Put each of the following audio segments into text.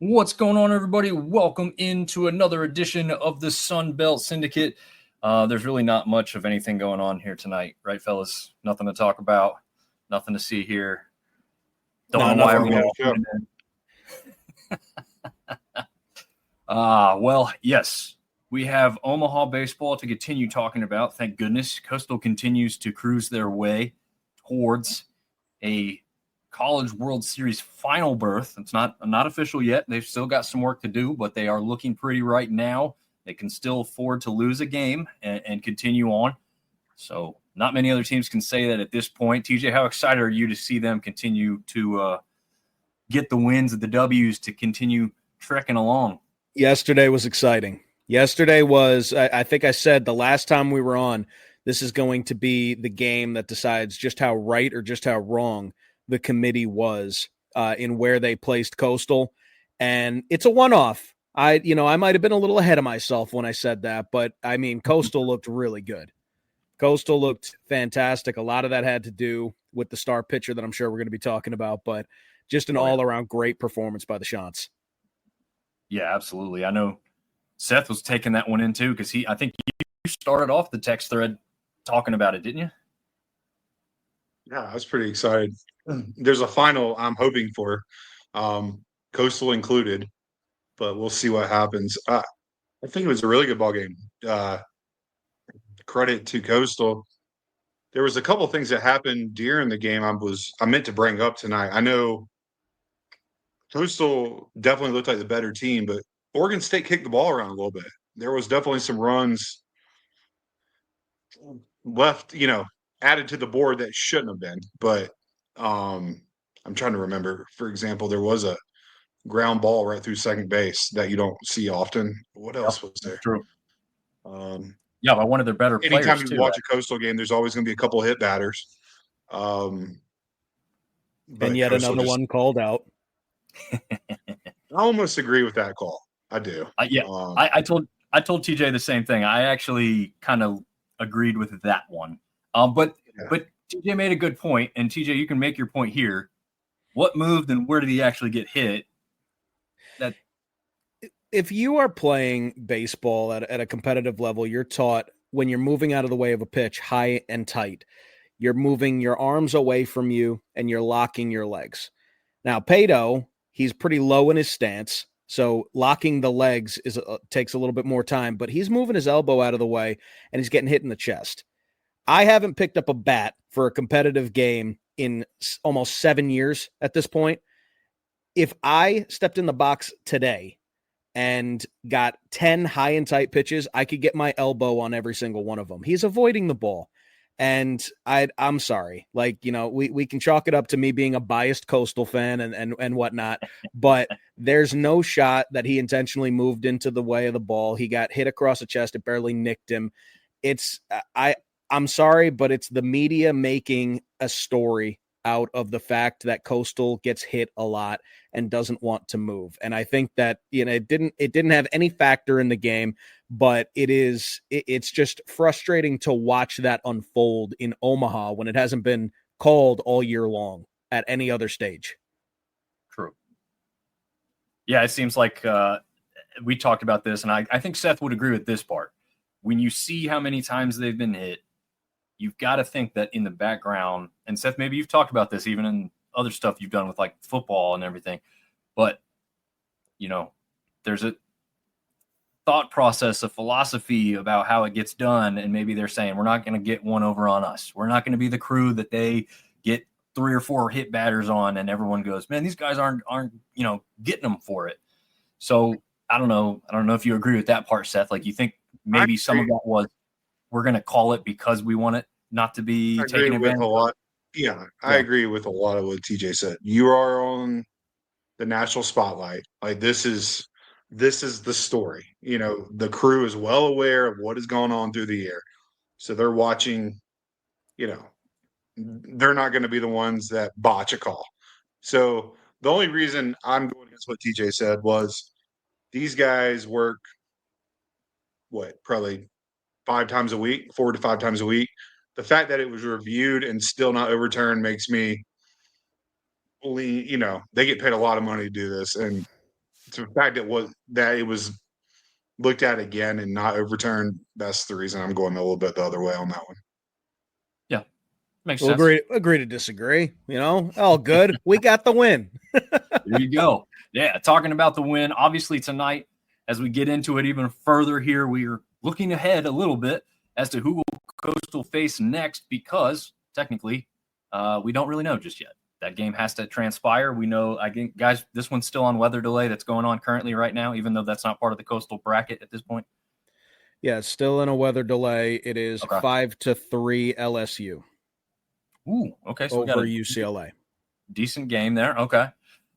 What's going on, everybody? Welcome into another edition of the Sunbelt Syndicate. There's really not much of anything going on here tonight, right, fellas? Nothing to talk about, nothing to see here. Don't know why everyone's tuning in. Well, yes, we have Omaha baseball to continue talking about. Thank goodness. Coastal continues to cruise their way towards a College World Series final berth. It's not official yet. They've still got some work to do, but they are looking pretty right now. They can still afford to lose a game and continue on. So not many other teams can say that at this point. TJ, how excited are you to see them continue to get the wins and the W's to continue trekking along? Yesterday was exciting. Yesterday was, I think I said the last time we were on, this is going to be the game that decides just how right or just how wrong the committee was in where they placed Coastal. And it's a one-off. I might have been a little ahead of myself when I said that, but I mean, Coastal looked really good. Coastal looked fantastic. A lot of that had to do with the star pitcher that I'm sure we're going to be talking about, but just an all-around great performance by the Shants. Yeah, absolutely. I know Seth was taking that one in too, because I think you started off the text thread talking about it, didn't you? Yeah, I was pretty excited. There's a final I'm hoping for, Coastal included, but we'll see what happens. I think it was a really good ball game. Credit to Coastal. There was a couple things that happened during the game I meant to bring up tonight. I know Coastal definitely looked like the better team, but Oregon State kicked the ball around a little bit. There was definitely some runs left, added to the board that shouldn't have been. But I'm trying to remember. For example, there was a ground ball right through second base that you don't see often. What else was there? True. By one of their better players. Anytime you watch a Coastal game, there's always going to be a couple of hit batters. And yet Coastal another one called out. I almost agree with that call. I do. I told TJ the same thing. I actually kind of agreed with that one. But TJ made a good point, and TJ, you can make your point here. What moved and where did he actually get hit? That if you are playing baseball at a competitive level, you're taught when you're moving out of the way of a pitch high and tight, you're moving your arms away from you and you're locking your legs. Now, Pato, he's pretty low in his stance, so locking the legs takes a little bit more time, but he's moving his elbow out of the way and he's getting hit in the chest. I haven't picked up a bat for a competitive game in almost 7 years at this point. If I stepped in the box today and got 10 high and tight pitches, I could get my elbow on every single one of them. He's avoiding the ball. And I'm sorry, we can chalk it up to me being a biased Coastal fan and whatnot, but there's no shot that he intentionally moved into the way of the ball. He got hit across the chest. It barely nicked him. I'm sorry, but it's the media making a story out of the fact that Coastal gets hit a lot and doesn't want to move. And I think that, it didn't have any factor in the game, but it's just frustrating to watch that unfold in Omaha when it hasn't been called all year long at any other stage. True. Yeah, it seems like we talked about this, and I think Seth would agree with this part. When you see how many times they've been hit, you've got to think that in the background, and Seth, maybe you've talked about this even in other stuff you've done with like football and everything, but there's a thought process, a philosophy about how it gets done. And maybe they're saying, we're not going to get one over on us. We're not going to be the crew that they get 3 or 4 hit batters on. And everyone goes, man, these guys aren't getting them for it. So I don't know if you agree with that part, Seth. Like, you think maybe some of that was, we're going to call it because we want it not to be taken advantage of. Yeah, I agree with a lot of what TJ said. You are on the national spotlight. Like, this is the story. The crew is well aware of what is going on through the year. So they're watching, they're not going to be the ones that botch a call. So the only reason I'm going against what TJ said was these guys work, probably 4 to 5 times a week. The fact that it was reviewed and still not overturned makes me they get paid a lot of money to do this. And the fact that it was looked at again and not overturned. That's the reason I'm going a little bit the other way on that one. Yeah, makes We'll sense. agree to disagree. All good. We got the win. There you go. Yeah, talking about the win. Obviously, tonight, as we get into it even further here, we are looking ahead a little bit as to who will Coastal face next because technically we don't really know just yet. That game has to transpire. We know, I think, guys, this one's still on weather delay that's going on currently right now, even though that's not part of the Coastal bracket at this point. Yeah, still in a weather delay. It is 5-3 LSU. Ooh, okay. So over we got a UCLA. Decent game there. Okay.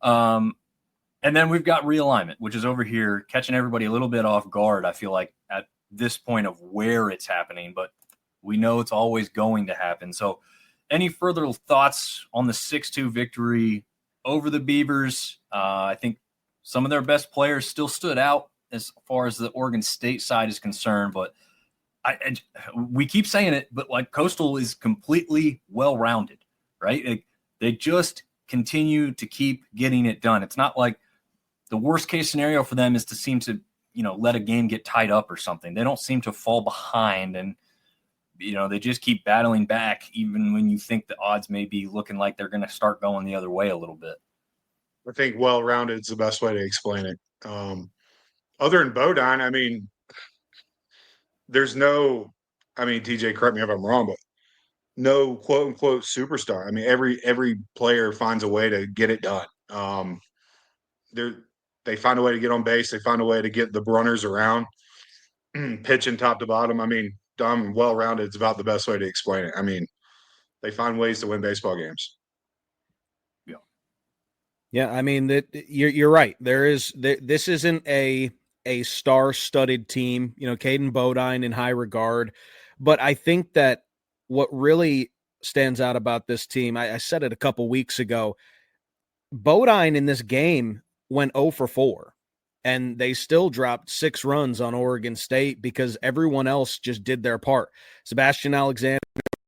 And then we've got Realignment, which is over here catching everybody a little bit off guard, I feel like, at this point of where it's happening, but we know it's always going to happen. So any further thoughts on the 6-2 victory over the Beavers? I think some of their best players still stood out as far as the Oregon State side is concerned, but we keep saying it, but like Coastal is completely well-rounded, right? They just continue to keep getting it done. It's not like the worst case scenario for them is to seem to, let a game get tied up or something. They don't seem to fall behind, and they just keep battling back even when you think the odds may be looking like they're going to start going the other way a little bit. I think well-rounded is the best way to explain it. Other than Bodine, I mean, there's no, TJ, correct me if I'm wrong, but no quote unquote superstar. I mean, every player finds a way to get it done. They find a way to get on base. They find a way to get the runners around, pitching top to bottom. I mean, dumb, well-rounded is about the best way to explain it. I mean, they find ways to win baseball games. Yeah, I mean that you're right. This isn't a star-studded team. Caden Bodine in high regard, but I think that what really stands out about this team, I said it a couple weeks ago. Bodine in this game went 0 for 4, and they still dropped 6 runs on Oregon State because everyone else just did their part. Sebastian Alexander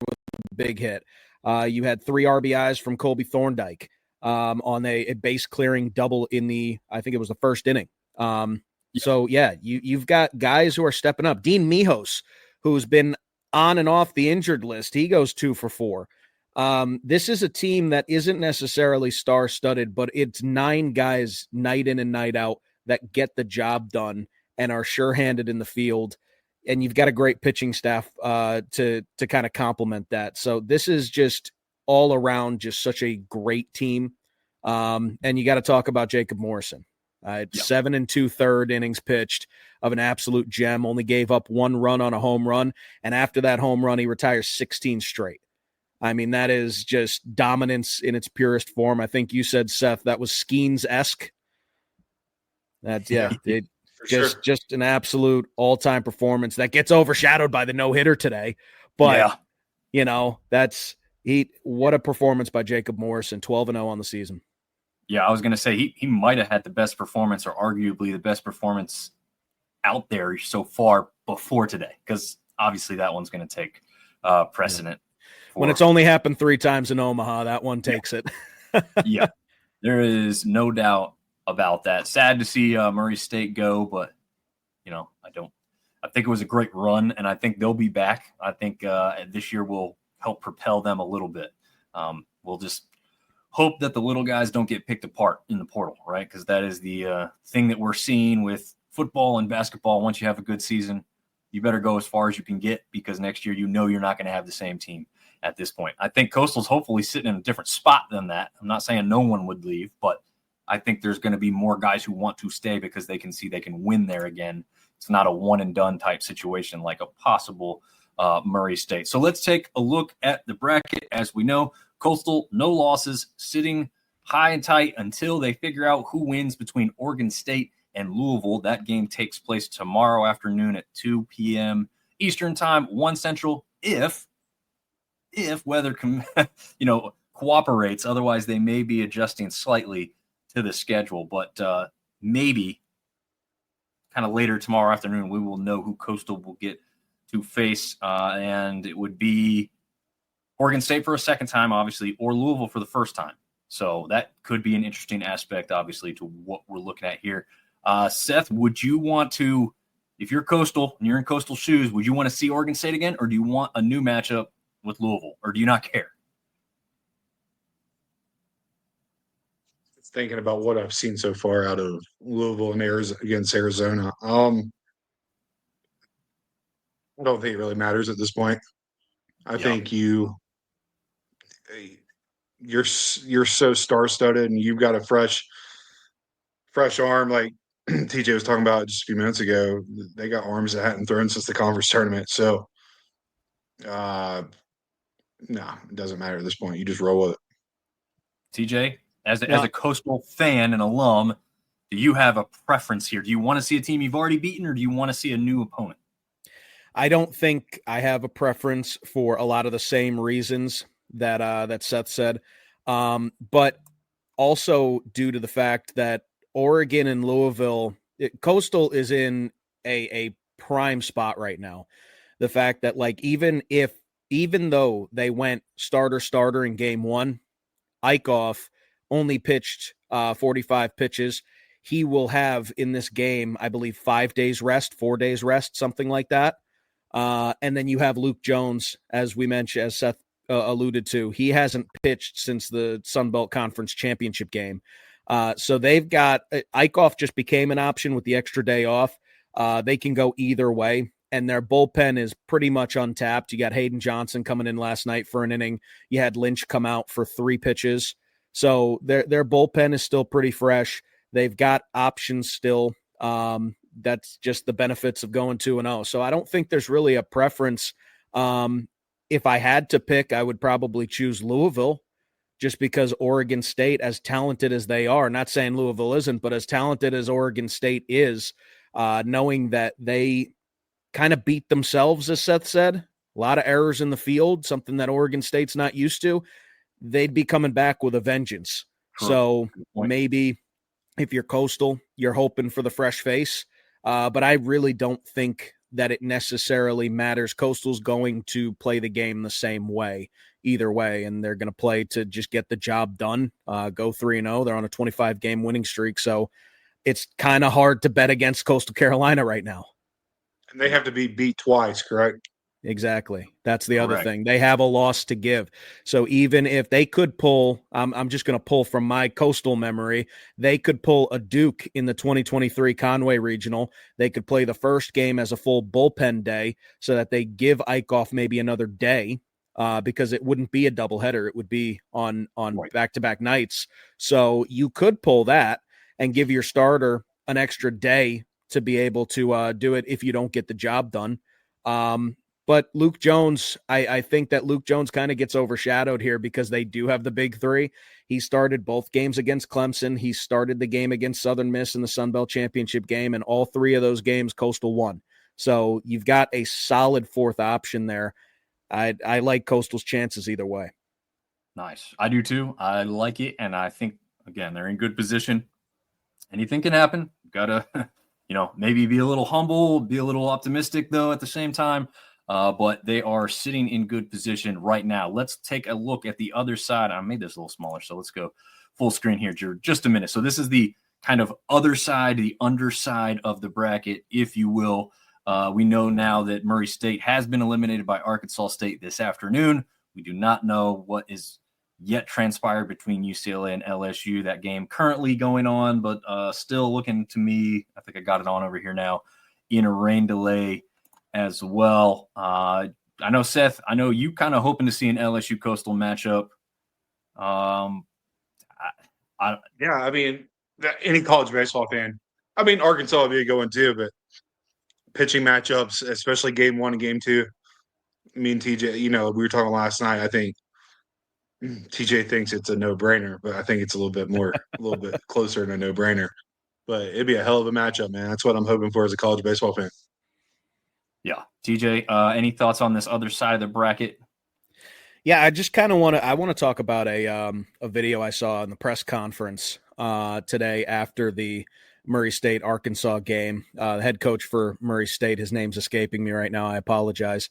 with a big hit. You had 3 RBIs from Colby Thorndike on a base clearing double in I think it was the first inning. So yeah, you've got guys who are stepping up. Dean Mijos, who's been on and off the injured list, he goes 2 for 4. This is a team that isn't necessarily star-studded, but it's 9 guys night in and night out that get the job done and are sure-handed in the field. And you've got a great pitching staff to kind of complement that. So this is just all around just such a great team. And you got to talk about Jacob Morrison. 7 2/3 innings pitched of an absolute gem, only gave up 1 run on a home run. And after that home run, he retires 16 straight. I mean, that is just dominance in its purest form. I think you said, Seth, that was Skeens-esque. That's just an absolute all-time performance that gets overshadowed by the no-hitter today. But, what a performance by Jacob Morrison, 12-0 on the season. Yeah, I was going to say he might have had the best performance, or arguably the best performance out there so far before today, because obviously that one's going to take precedent. When it's only happened 3 times in Omaha, that one takes it. Yeah, there is no doubt about that. Sad to see Murray State go, but I think it was a great run, and I think they'll be back. I think this year will help propel them a little bit. We'll just hope that the little guys don't get picked apart in the portal, right? Because that is the thing that we're seeing with football and basketball. Once you have a good season, you better go as far as you can get, because next year you're not going to have the same team at this point. I think Coastal's hopefully sitting in a different spot than that. I'm not saying no one would leave, but I think there's going to be more guys who want to stay because they can see they can win there again. It's not a one-and-done type situation like a possible Murray State. So let's take a look at the bracket. As we know, Coastal, no losses, sitting high and tight until they figure out who wins between Oregon State and Louisville. That game takes place tomorrow afternoon at 2 p.m. Eastern time, 1 Central, if weather cooperates. Otherwise, they may be adjusting slightly to the schedule. But maybe kind of later tomorrow afternoon, we will know who Coastal will get to face. And it would be Oregon State for a second time, obviously, or Louisville for the first time. So that could be an interesting aspect, obviously, to what we're looking at here. Seth, would you want to, if you're Coastal and you're in Coastal shoes, would you want to see Oregon State again, or do you want a new matchup with Louisville, or do you not care? Thinking about what I've seen so far out of Louisville and against Arizona. I don't think it really matters at this point. I think you're so star studded, and you've got a fresh arm like TJ was talking about just a few minutes ago. They got arms that hadn't thrown since the conference tournament. So, no, it doesn't matter at this point. You just roll with it. TJ, as a Coastal fan and alum, do you have a preference here? Do you want to see a team you've already beaten, or do you want to see a new opponent? I don't think I have a preference for a lot of the same reasons that Seth said, but also due to the fact that Oregon and Louisville, Coastal is in a prime spot right now. The fact that, like, even though they went starter in game one, Eichhoff only pitched 45 pitches. He will have in this game, I believe, 4 days rest, something like that. And then you have Luke Jones, as we mentioned, as Seth alluded to. He hasn't pitched since the Sunbelt Conference Championship game. So they've got Eichhoff just became an option with the extra day off. They can go either way, and their bullpen is pretty much untapped. You got Hayden Johnson coming in last night for an inning. You had Lynch come out for 3 pitches. So their bullpen is still pretty fresh. They've got options still. That's just the benefits of going 2-0. So I don't think there's really a preference. If I had to pick, I would probably choose Louisville, just because Oregon State, as talented as they are, not saying Louisville isn't, but as talented as Oregon State is, knowing that they kind of beat themselves, as Seth said, a lot of errors in the field, something that Oregon State's not used to, they'd be coming back with a vengeance. Sure. So maybe if you're Coastal, you're hoping for the fresh face. But I really don't think that it necessarily matters. Coastal's going to play the game the same way, either way, and they're going to play to just get the job done, go 3-0. They're on a 25-game winning streak, so it's kind of hard to bet against Coastal Carolina right now. And they have to be beat twice, correct? Exactly. That's the other thing. They have a loss to give. So even if they could pull, I'm just going to pull from my Coastal memory, they could pull a Duke in the 2023 Conway Regional. They could play the first game as a full bullpen day so that they give Eichhoff maybe another day, because it wouldn't be a doubleheader. It would be on back-to-back nights. So you could pull that and give your starter an extra day to be able to do it if you don't get the job done. But Luke Jones, I think that Luke Jones kind of gets overshadowed here because they do have the big three. He started both games against Clemson. He started the game against Southern Miss in the Sun Belt Championship game, and all 3 of those games Coastal won. So you've got a solid fourth option there. I like Coastal's chances either way. Nice. I do too. I like it, and I think, again, they're in good position. Anything can happen. Got to, maybe be a little humble, be a little optimistic, though, at the same time. But they are sitting in good position right now. Let's take a look at the other side. I made this a little smaller, so let's go full screen here, just a minute. So this is the kind of other side, the underside of the bracket, if you will. We know now that Murray State has been eliminated by Arkansas State this afternoon. We do not know what is yet transpired between UCLA and LSU. That game currently going on, but still looking to me, I think I got it on over here now, in a rain delay as well. I know, Seth, you kind of hoping to see an LSU Coastal matchup. Any college baseball fan, Arkansas would be a good one too, but pitching matchups, especially game 1 and game 2, me and TJ, we were talking last night, I think TJ thinks it's a no-brainer, but I think it's a little bit closer than a no-brainer. But it'd be a hell of a matchup, man. That's what I'm hoping for as a college baseball fan. Yeah. TJ, any thoughts on this other side of the bracket? Yeah, I just kind of want to talk about a video I saw in the press conference today after the Murray State Arkansas game. The head coach for Murray State, his name's escaping me right now. I apologize.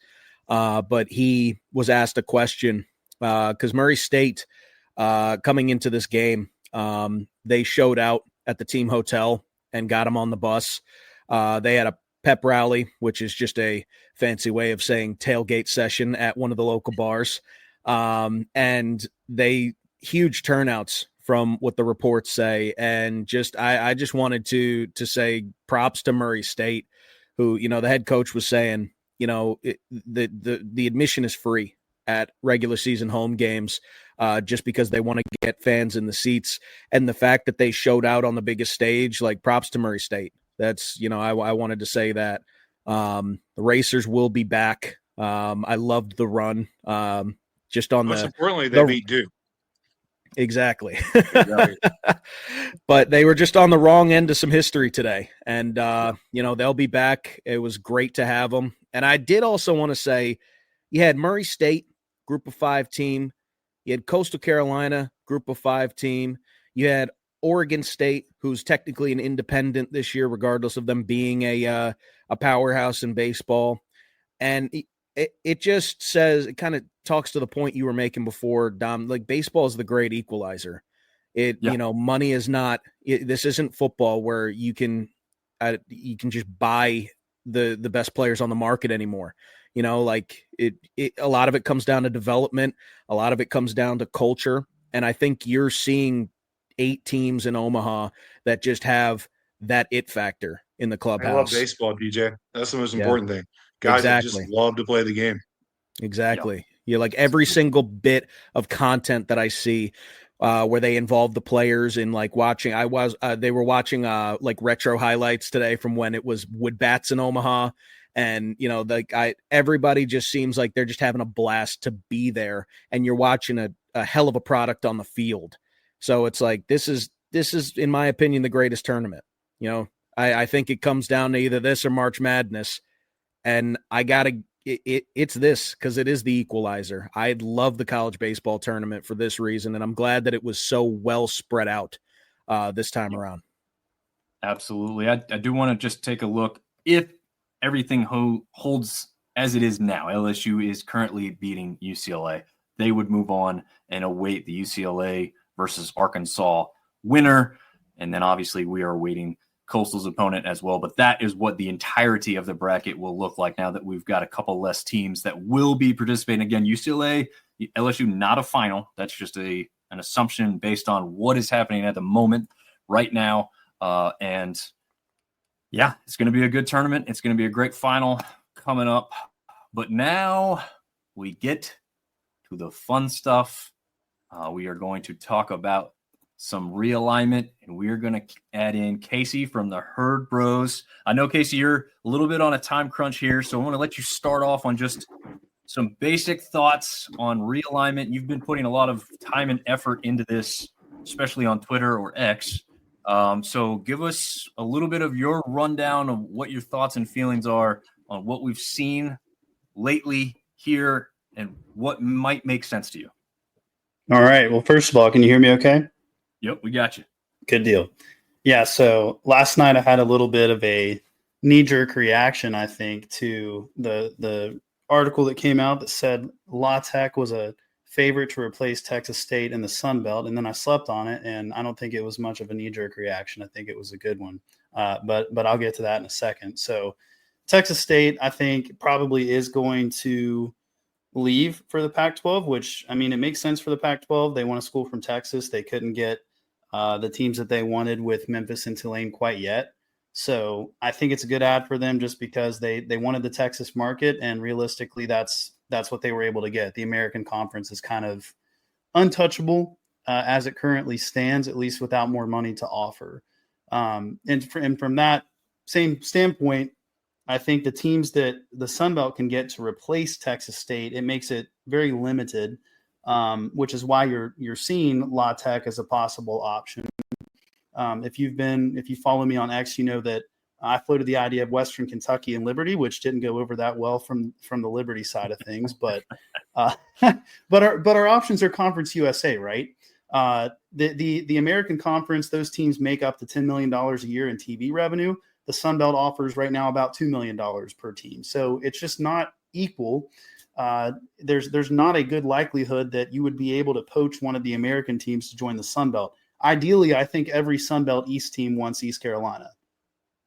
But he was asked a question because Murray State coming into this game. They showed out at the team hotel and got them on the bus. They had a pep rally, which is just a fancy way of saying tailgate session at one of the local bars. And they huge turnouts from what the reports say. And I just wanted to say props to Murray State, who, the head coach was saying, the admission is free at regular season home games, just because they want to get fans in the seats. And the fact that they showed out on the biggest stage, like, props to Murray State. That's, I wanted to say that. The Racers will be back. I loved the run. Just on most importantly, they beat Duke. Exactly. But they were just on the wrong end of some history today. And, they'll be back. It was great to have them. And I did also want to say, you had Murray State, group of 5 team. You had Coastal Carolina, group of 5 team. You had Oregon State, who's technically an independent this year, regardless of them being a powerhouse in baseball. And it just says, it kind of talks to the point you were making before, Dom, like, baseball is the great equalizer. Money is not, this isn't football where you can just buy the best players on the market anymore. A lot of it comes down to development. A lot of it comes down to culture. And I think you're seeing 8 teams in Omaha that just have that it factor in the clubhouse. I love baseball, DJ. That's the most important thing. Guys that just love to play the game. Exactly. Yep. Yeah, like every single bit of content that I see where they involve the players in, like, watching. They were watching like retro highlights today from when it was wood bats in Omaha. And, everybody just seems like they're just having a blast to be there. And you're watching a hell of a product on the field. So it's like, this is, in my opinion, the greatest tournament. I think it comes down to either this or March Madness. And it's this, because it is the equalizer. I love the college baseball tournament for this reason. And I'm glad that it was so well spread out this time around. Absolutely. I do want to just take a look. If everything holds as it is now, LSU is currently beating UCLA. They would move on and await the UCLA versus Arkansas winner. And then obviously we are awaiting Coastal's opponent as well. But that is what the entirety of the bracket will look like now that we've got a couple less teams that will be participating. Again, UCLA, LSU, not a final. That's just an assumption based on what is happening at the moment right now. And yeah, it's going to be a good tournament. It's going to be a great final coming up. But now we get to the fun stuff. We are going to talk about some realignment, and we're going to add in Casey from the Herd Bros. I know, Casey, you're a little bit on a time crunch here, so I want to let you start off on just some basic thoughts on realignment. You've been putting a lot of time and effort into this, especially on Twitter or X. So give us a little bit of your rundown of what your thoughts and feelings are on what we've seen lately here and what might make sense to you. All right. Well, first of all, can you hear me okay? Yep, we got you. Good deal. Yeah, so last night I had a little bit of a knee-jerk reaction, I think, to the article that came out that said La Tech was a favorite to replace Texas State in the Sun Belt, and then I slept on it, and I don't think it was much of a knee-jerk reaction. I think it was a good one, but I'll get to that in a second. So Texas State, I think, probably is going to leave for the Pac-12, which, I mean, it makes sense for the Pac-12. They want a school from Texas. They couldn't get the teams that they wanted with Memphis and Tulane quite yet. So I think it's a good ad for them just because they wanted the Texas market, and realistically that's what they were able to get. The American Conference is kind of untouchable as it currently stands, at least without more money to offer. And from that same standpoint, I think the teams that the Sun Belt can get to replace Texas State, it makes it very limited, which is why you're seeing La Tech as a possible option. If you follow me on X, you know that I floated the idea of Western Kentucky and Liberty, which didn't go over that well from the Liberty side of things, but our options are Conference USA, right? The American Conference, those teams make up to $10 million a year in TV revenue. The Sun Belt offers right now about $2 million per team. So it's just not equal. there's not a good likelihood that you would be able to poach one of the American teams to join the Sun Belt. Ideally, I think every Sun Belt East team wants East Carolina.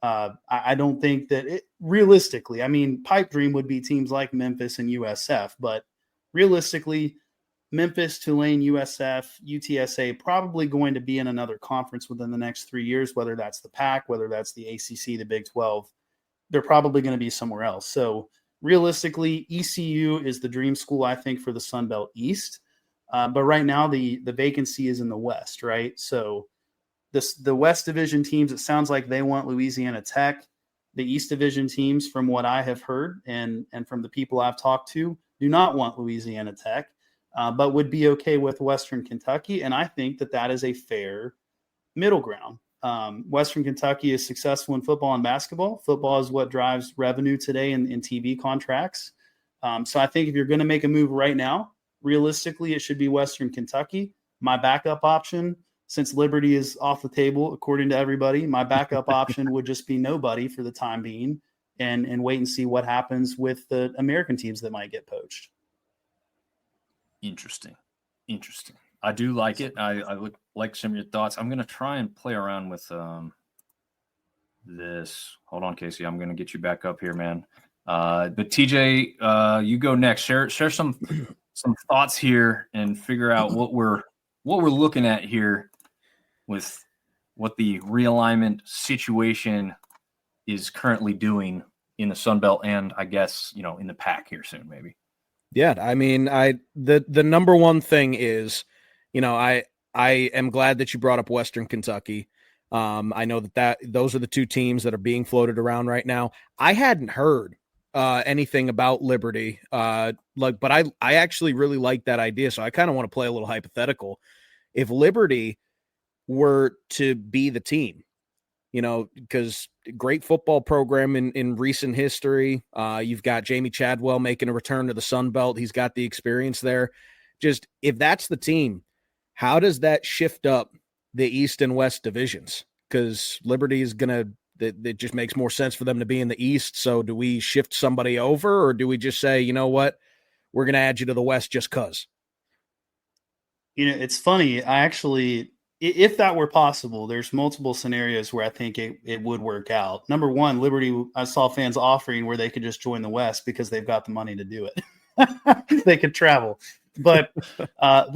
I don't think that realistically, I mean, pipe dream would be teams like Memphis and USF, but realistically, Memphis, Tulane, USF, UTSA probably going to be in another conference within the next 3 years, whether that's the PAC, whether that's the ACC, the Big 12. They're probably going to be somewhere else. So realistically, ECU is the dream school, I think, for the Sun Belt East. But right now, the vacancy is in the West, right? So the West Division teams, it sounds like they want Louisiana Tech. The East Division teams, from what I have heard and from the people I've talked to, do not want Louisiana Tech, but would be okay with Western Kentucky. And I think that is a fair middle ground. Western Kentucky is successful in football and basketball. Football is what drives revenue today in TV contracts. So I think if you're going to make a move right now, realistically, it should be Western Kentucky. My backup option, since Liberty is off the table, according to everybody, my backup option would just be nobody for the time being and wait and see what happens with the American teams that might get poached. Interesting. I do like it. I like some of your thoughts. I'm going to try and play around with this. Hold on, Casey. I'm going to get you back up here, man. But TJ, you go next. Share some thoughts here and figure out what we're looking at here with what the realignment situation is currently doing in the Sun Belt and I guess, in the PAC here soon, maybe. Yeah, I mean, the number one thing is, I am glad that you brought up Western Kentucky. I know that those are the two teams that are being floated around right now. I hadn't heard anything about Liberty, but I actually really like that idea. So I kind of want to play a little hypothetical. If Liberty were to be the team, because great football program in recent history. You've got Jamie Chadwell making a return to the Sun Belt. He's got the experience there. Just if that's the team, how does that shift up the East and West divisions? Because Liberty is it just makes more sense for them to be in the East. So do we shift somebody over, or do we just say, you know what, we're going to add you to the West just because? It's funny. I actually, if that were possible, there's multiple scenarios where I think it would work out. Number one, Liberty, I saw fans offering where they could just join the West because they've got the money to do it. They could travel. But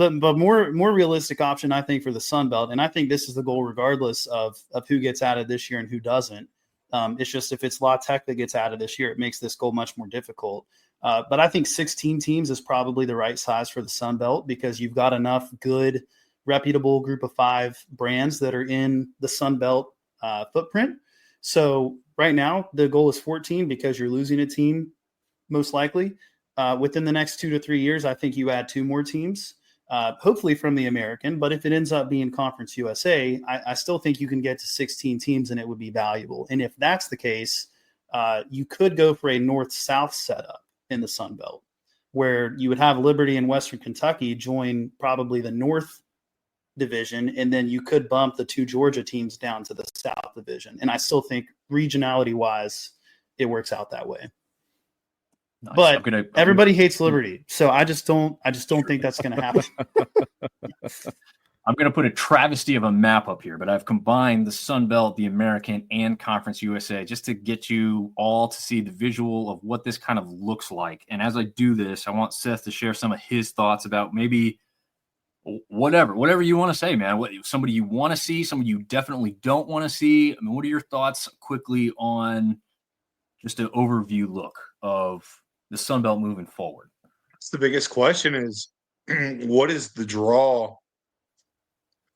more realistic option, I think, for the Sun Belt, and I think this is the goal regardless of who gets added this year and who doesn't. It's just if it's La Tech that gets added this year, it makes this goal much more difficult. But I think 16 teams is probably the right size for the Sun Belt because you've got enough good, reputable group of 5 brands that are in the Sun Belt footprint. So right now the goal is 14 because you're losing a team most likely. Within the next 2 to 3 years, I think you add 2 more teams, hopefully from the American. But if it ends up being Conference USA, I still think you can get to 16 teams and it would be valuable. And if that's the case, you could go for a north-south setup in the Sun Belt, where you would have Liberty and Western Kentucky join probably the North Division, and then you could bump the 2 Georgia teams down to the South Division. And I still think regionality-wise, it works out that way. Nice. But everybody hates Liberty, so I just don't think that's going to happen. I'm going to put a travesty of a map up here, but I've combined the Sun Belt, the American, and Conference USA just to get you all to see the visual of what this kind of looks like. And as I do this, I want Seth to share some of his thoughts about maybe whatever you want to say, man. Somebody you want to see, somebody you definitely don't want to see. I mean, what are your thoughts quickly on just an overview look of the Sun Belt moving forward? That's the biggest question is what is the draw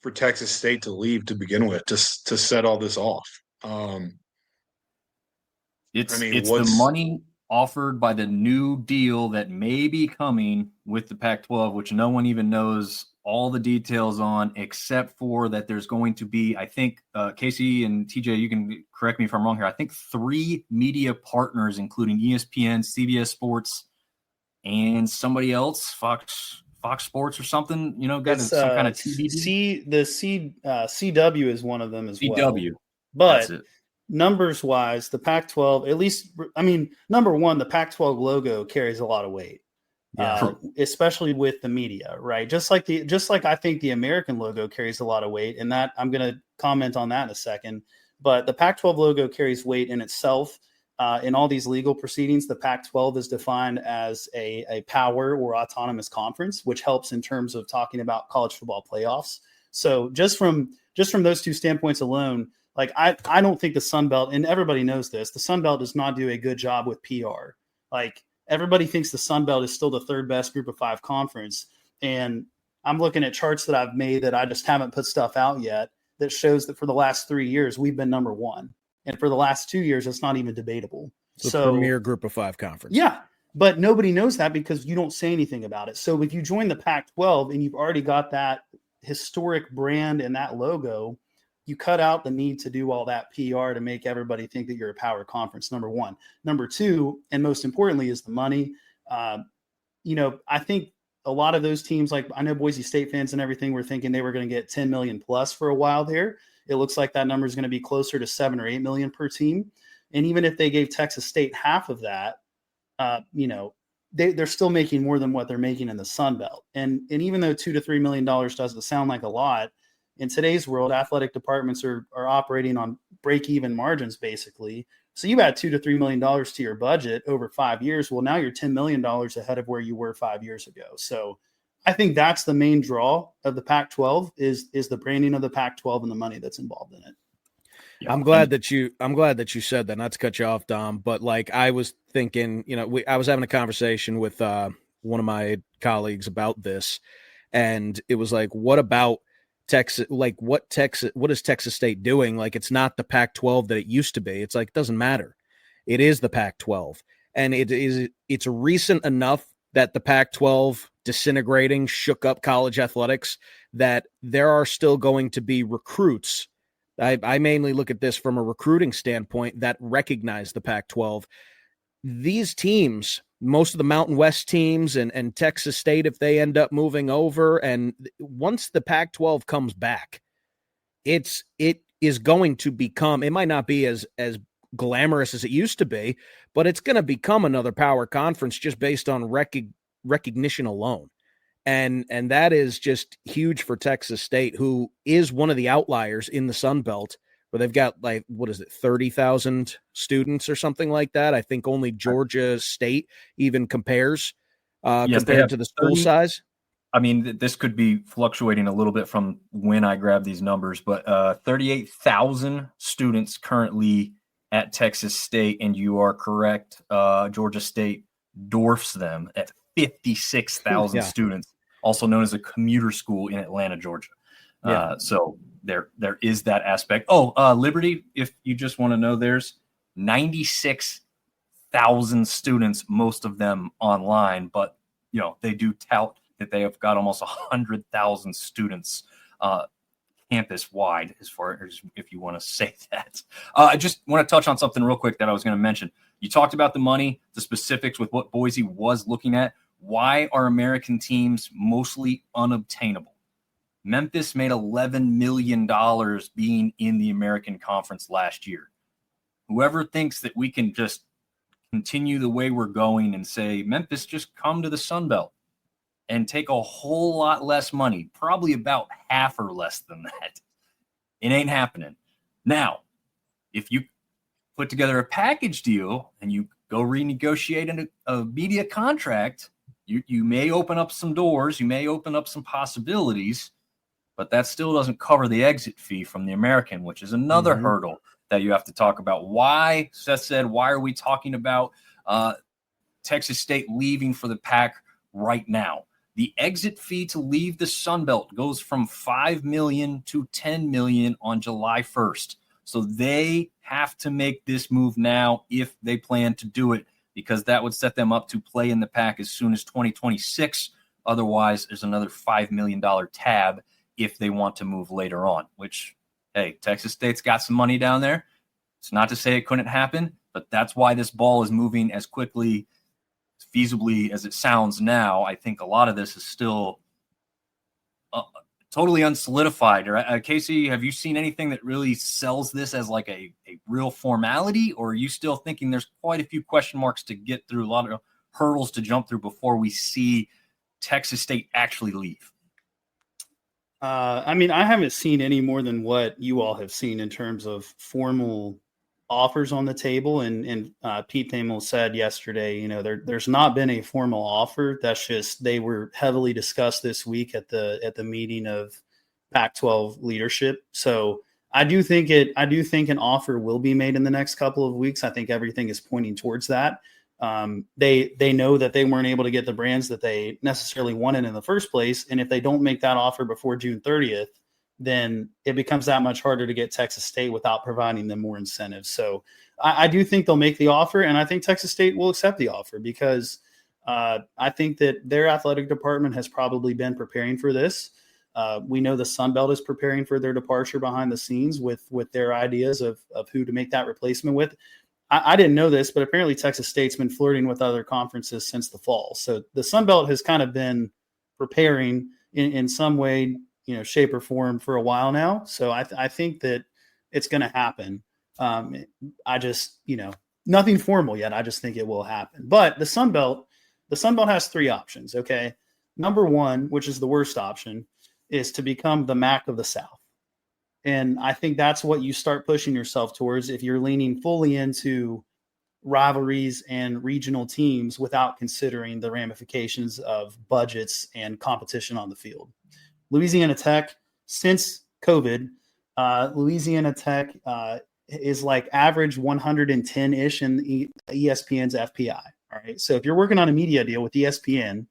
for Texas State to leave to begin with to set all this off? It's the money offered by the new deal that may be coming with the Pac-12, which no one even knows all the details on, except for that there's going to be, I think, Casey and TJ, you can correct me if I'm wrong here, I think 3 media partners, including ESPN, CBS Sports, and somebody else, Fox Sports or something, got some kind of TV. CW is one of them as well. CW. But numbers-wise, the Pac-12, at least, number one, the Pac-12 logo carries a lot of weight. especially with the media, right? Just like I think the American logo carries a lot of weight, and that I'm going to comment on that in a second. But the Pac-12 logo carries weight in itself. In all these legal proceedings, the Pac-12 is defined as a power or autonomous conference, which helps in terms of talking about college football playoffs. So just from those two standpoints alone, like I don't think the Sun Belt, and everybody knows this, the Sun Belt does not do a good job with PR. Like everybody thinks the Sun Belt is still the third best Group of Five conference, and I'm looking at charts that I've made that I just haven't put stuff out yet that shows that for the last 3 years we've been number one. And for the last 2 years, it's not even debatable. So premier Group of Five conference. Yeah, but nobody knows that because you don't say anything about it. So if you join the Pac-12 and you've already got that historic brand and that logo, you cut out the need to do all that PR to make everybody think that you're a power conference, number one. Number two, and most importantly, is the money. I think a lot of those teams, like I know Boise State fans and everything, were thinking they were going to get 10 million plus for a while there. It looks like that number is going to be closer to 7 or 8 million per team. And even if they gave Texas State half of that, they're still making more than what they're making in the Sun Belt. And even though $2 to $3 million doesn't sound like a lot, in today's world, athletic departments are operating on break-even margins, basically. So you add $2 to $3 million to your budget over 5 years. Well, now you're $10 million ahead of where you were 5 years ago. So I think that's the main draw of the Pac-12 is the branding of the Pac-12 and the money that's involved in it. Yeah, I'm glad that you said that. Not to cut you off, Dom, but like I was thinking, I was having a conversation with one of my colleagues about this, and it was like, what about Texas? Like, what is Texas State doing? Like, it's not the Pac-12 that it used to be. It's like, it doesn't matter. It is the Pac-12, and it's recent enough that the Pac-12 disintegrating shook up college athletics that there are still going to be recruits. I mainly look at this from a recruiting standpoint that recognize the Pac-12. These teams, most of the Mountain West teams and Texas State, if they end up moving over, and once the Pac-12 comes back, it is going to become, it might not be as glamorous as it used to be, but it's going to become another power conference just based on recognition alone. And that is just huge for Texas State, who is one of the outliers in the Sun Belt, where they've got 30,000 students or something like that. I think only Georgia State even compares compared to the school size. I mean, this could be fluctuating a little bit from when I grab these numbers, but 38,000 students currently at Texas State, and you are correct. Georgia State dwarfs them at 56,000 students, also known as a commuter school in Atlanta, Georgia. So there is that aspect. Liberty, if you just want to know, there's 96,000 students, most of them online, but they do tout that they have got almost 100,000 students campus wide, as far as if you want to say that. I just want to touch on something real quick that I was going to mention. You talked about the money, the specifics with what Boise was looking at. Why are American teams mostly unobtainable? Memphis made $11 million being in the American Conference last year. Whoever thinks that we can just continue the way we're going and say, Memphis, just come to the Sun Belt and take a whole lot less money, probably about half or less than that, it ain't happening. Now, if you put together a package deal and you go renegotiate a media contract, you may open up some doors, you may open up some possibilities, but that still doesn't cover the exit fee from the American, which is another hurdle that you have to talk about. Why, Seth said, why are we talking about Texas State leaving for the Pac right now? The exit fee to leave the Sun Belt goes from $5 million to $10 million on July 1st. So they have to make this move now if they plan to do it, because that would set them up to play in the Pac as soon as 2026. Otherwise, there's another $5 million tab if they want to move later on, which, hey, Texas State's got some money down there. It's not to say it couldn't happen, but that's why this ball is moving as quickly, feasibly as it sounds now. I think a lot of this is still totally unsolidified. Casey, have you seen anything that really sells this as like a real formality, or are you still thinking there's quite a few question marks to get through, a lot of hurdles to jump through before we see Texas State actually leave? I mean, I haven't seen any more than what you all have seen in terms of formal offers on the table. And Pete Thamel said yesterday, you know, there's not been a formal offer. That's just, they were heavily discussed this week at the meeting of Pac-12 leadership. So I do think an offer will be made in the next couple of weeks. I think everything is pointing towards that. They know that they weren't able to get the brands that they necessarily wanted in the first place. And if they don't make that offer before June 30th, then it becomes that much harder to get Texas State without providing them more incentives. So I do think they'll make the offer, and I think Texas State will accept the offer because I think that their athletic department has probably been preparing for this. We know the sunbelt is preparing for their departure behind the scenes with their ideas of who to make that replacement with. I didn't know this, but apparently Texas State's been flirting with other conferences since the fall. So the sunbelt has kind of been preparing in some way, you know, shape or form for a while now. So I think that it's going to happen. I just, you know, nothing formal yet. I just think it will happen. But the sunbelt has three options. Okay. Number one, which is the worst option, is to become the MAC of the South. And I think that's what you start pushing yourself towards if you're leaning fully into rivalries and regional teams without considering the ramifications of budgets and competition on the field. Louisiana Tech, since COVID, Louisiana Tech is like average 110-ish in ESPN's FPI. All right. So if you're working on a media deal with ESPN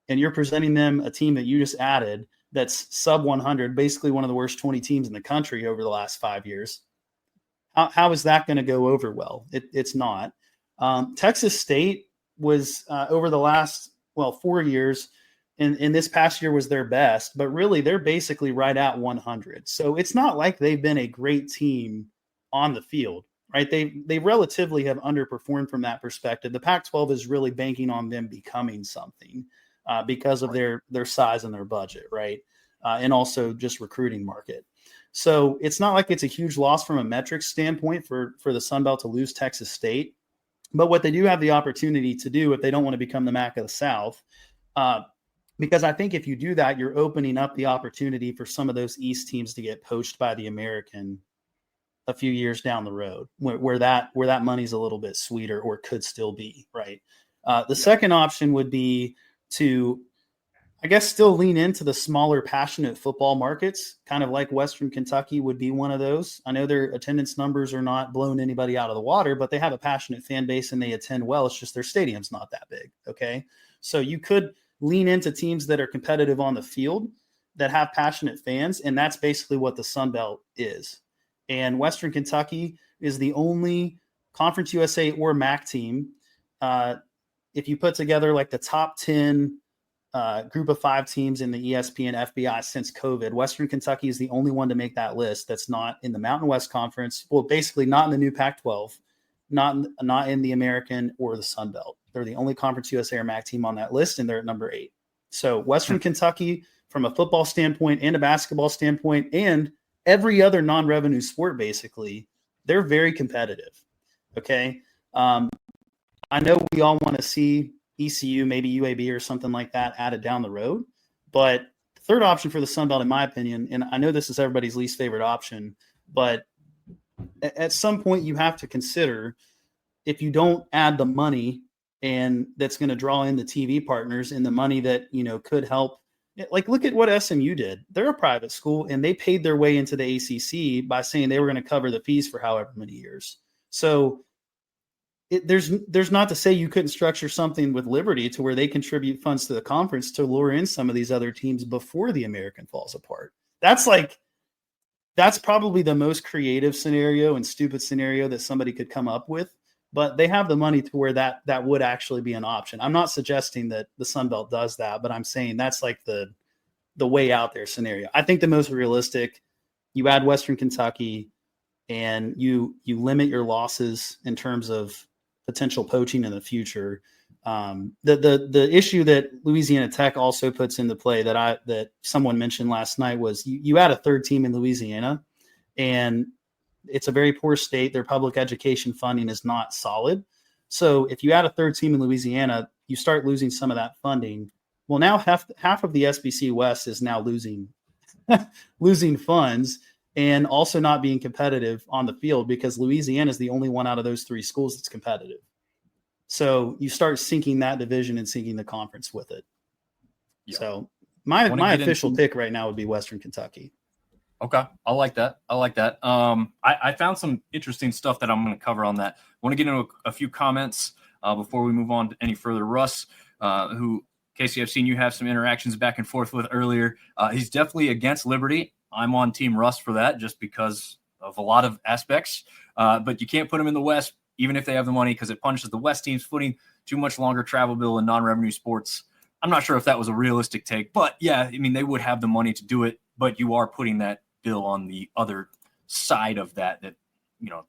and you're presenting them a team that you just added that's sub 100, basically one of the worst 20 teams in the country over the last 5 years, how is that going to go over well? It's not. Texas State was over the last, 4 years, and this past year was their best, but really they're basically right at 100. So it's not like they've been a great team on the field, right? They relatively have underperformed from that perspective. The Pac-12 is really banking on them becoming something because of their size and their budget, right? And also just recruiting market. So it's not like it's a huge loss from a metrics standpoint for the Sun Belt to lose Texas State. But what they do have the opportunity to do if they don't want to become the MAC of the South, because I think if you do that, you're opening up the opportunity for some of those East teams to get poached by the American a few years down the road, where that money's a little bit sweeter or could still be, right? The second option would be to, I guess, still lean into the smaller, passionate football markets, kind of like Western Kentucky would be one of those. I know their attendance numbers are not blowing anybody out of the water, but they have a passionate fan base and they attend well. It's just their stadium's not that big, okay? So you could lean into teams that are competitive on the field that have passionate fans, and that's basically what the Sun Belt is. And Western Kentucky is the only Conference USA or MAC team. If you put together like the top 10 group of 5 teams in the ESPN FBI since COVID, Western Kentucky is the only one to make that list that's not in the Mountain West Conference. Well, basically not in the new Pac-12, not in the American or the Sun Belt. They're the only Conference USA or MAC team on that list, and they're at number 8. So Western Kentucky, from a football standpoint and a basketball standpoint and every other non-revenue sport, basically, they're very competitive. Okay. I know we all want to see ECU, maybe UAB or something like that added down the road. But the third option for the Sun Belt, in my opinion, and I know this is everybody's least favorite option, but at some point you have to consider, if you don't add the money and that's going to draw in the TV partners and the money that, you know, could help. Like, look at what SMU did. They're a private school and they paid their way into the ACC by saying they were going to cover the fees for however many years. So there's not to say you couldn't structure something with Liberty to where they contribute funds to the conference to lure in some of these other teams before the American falls apart. That's probably the most creative scenario and stupid scenario that somebody could come up with, but they have the money to where that would actually be an option. I'm not suggesting that the Sun Belt does that, but I'm saying that's like the way out there scenario. I think the most realistic, you add Western Kentucky and you limit your losses in terms of potential poaching in the future. The issue that Louisiana Tech also puts into play that someone mentioned last night was you add a third team in Louisiana, and it's a very poor state. Their public education funding is not solid. So if you add a third team in Louisiana, you start losing some of that funding. Well, now half of the SBC West is now losing funds and also not being competitive on the field because Louisiana is the only one out of those three schools that's competitive. So you start sinking that division and sinking the conference with it. Yeah. So my official pick right now would be Western Kentucky. Okay. I like that. I found some interesting stuff that I'm going to cover on that. I want to get into a few comments before we move on to any further. Russ, who, Casey, I've seen you have some interactions back and forth with earlier. He's definitely against Liberty. I'm on Team Russ for that just because of a lot of aspects. But you can't put them in the West, even if they have the money, because it punishes the West teams, footing too much longer travel bill in non-revenue sports. I'm not sure if that was a realistic take, but yeah, I mean, they would have the money to do it, but you are putting that bill on the other side of that,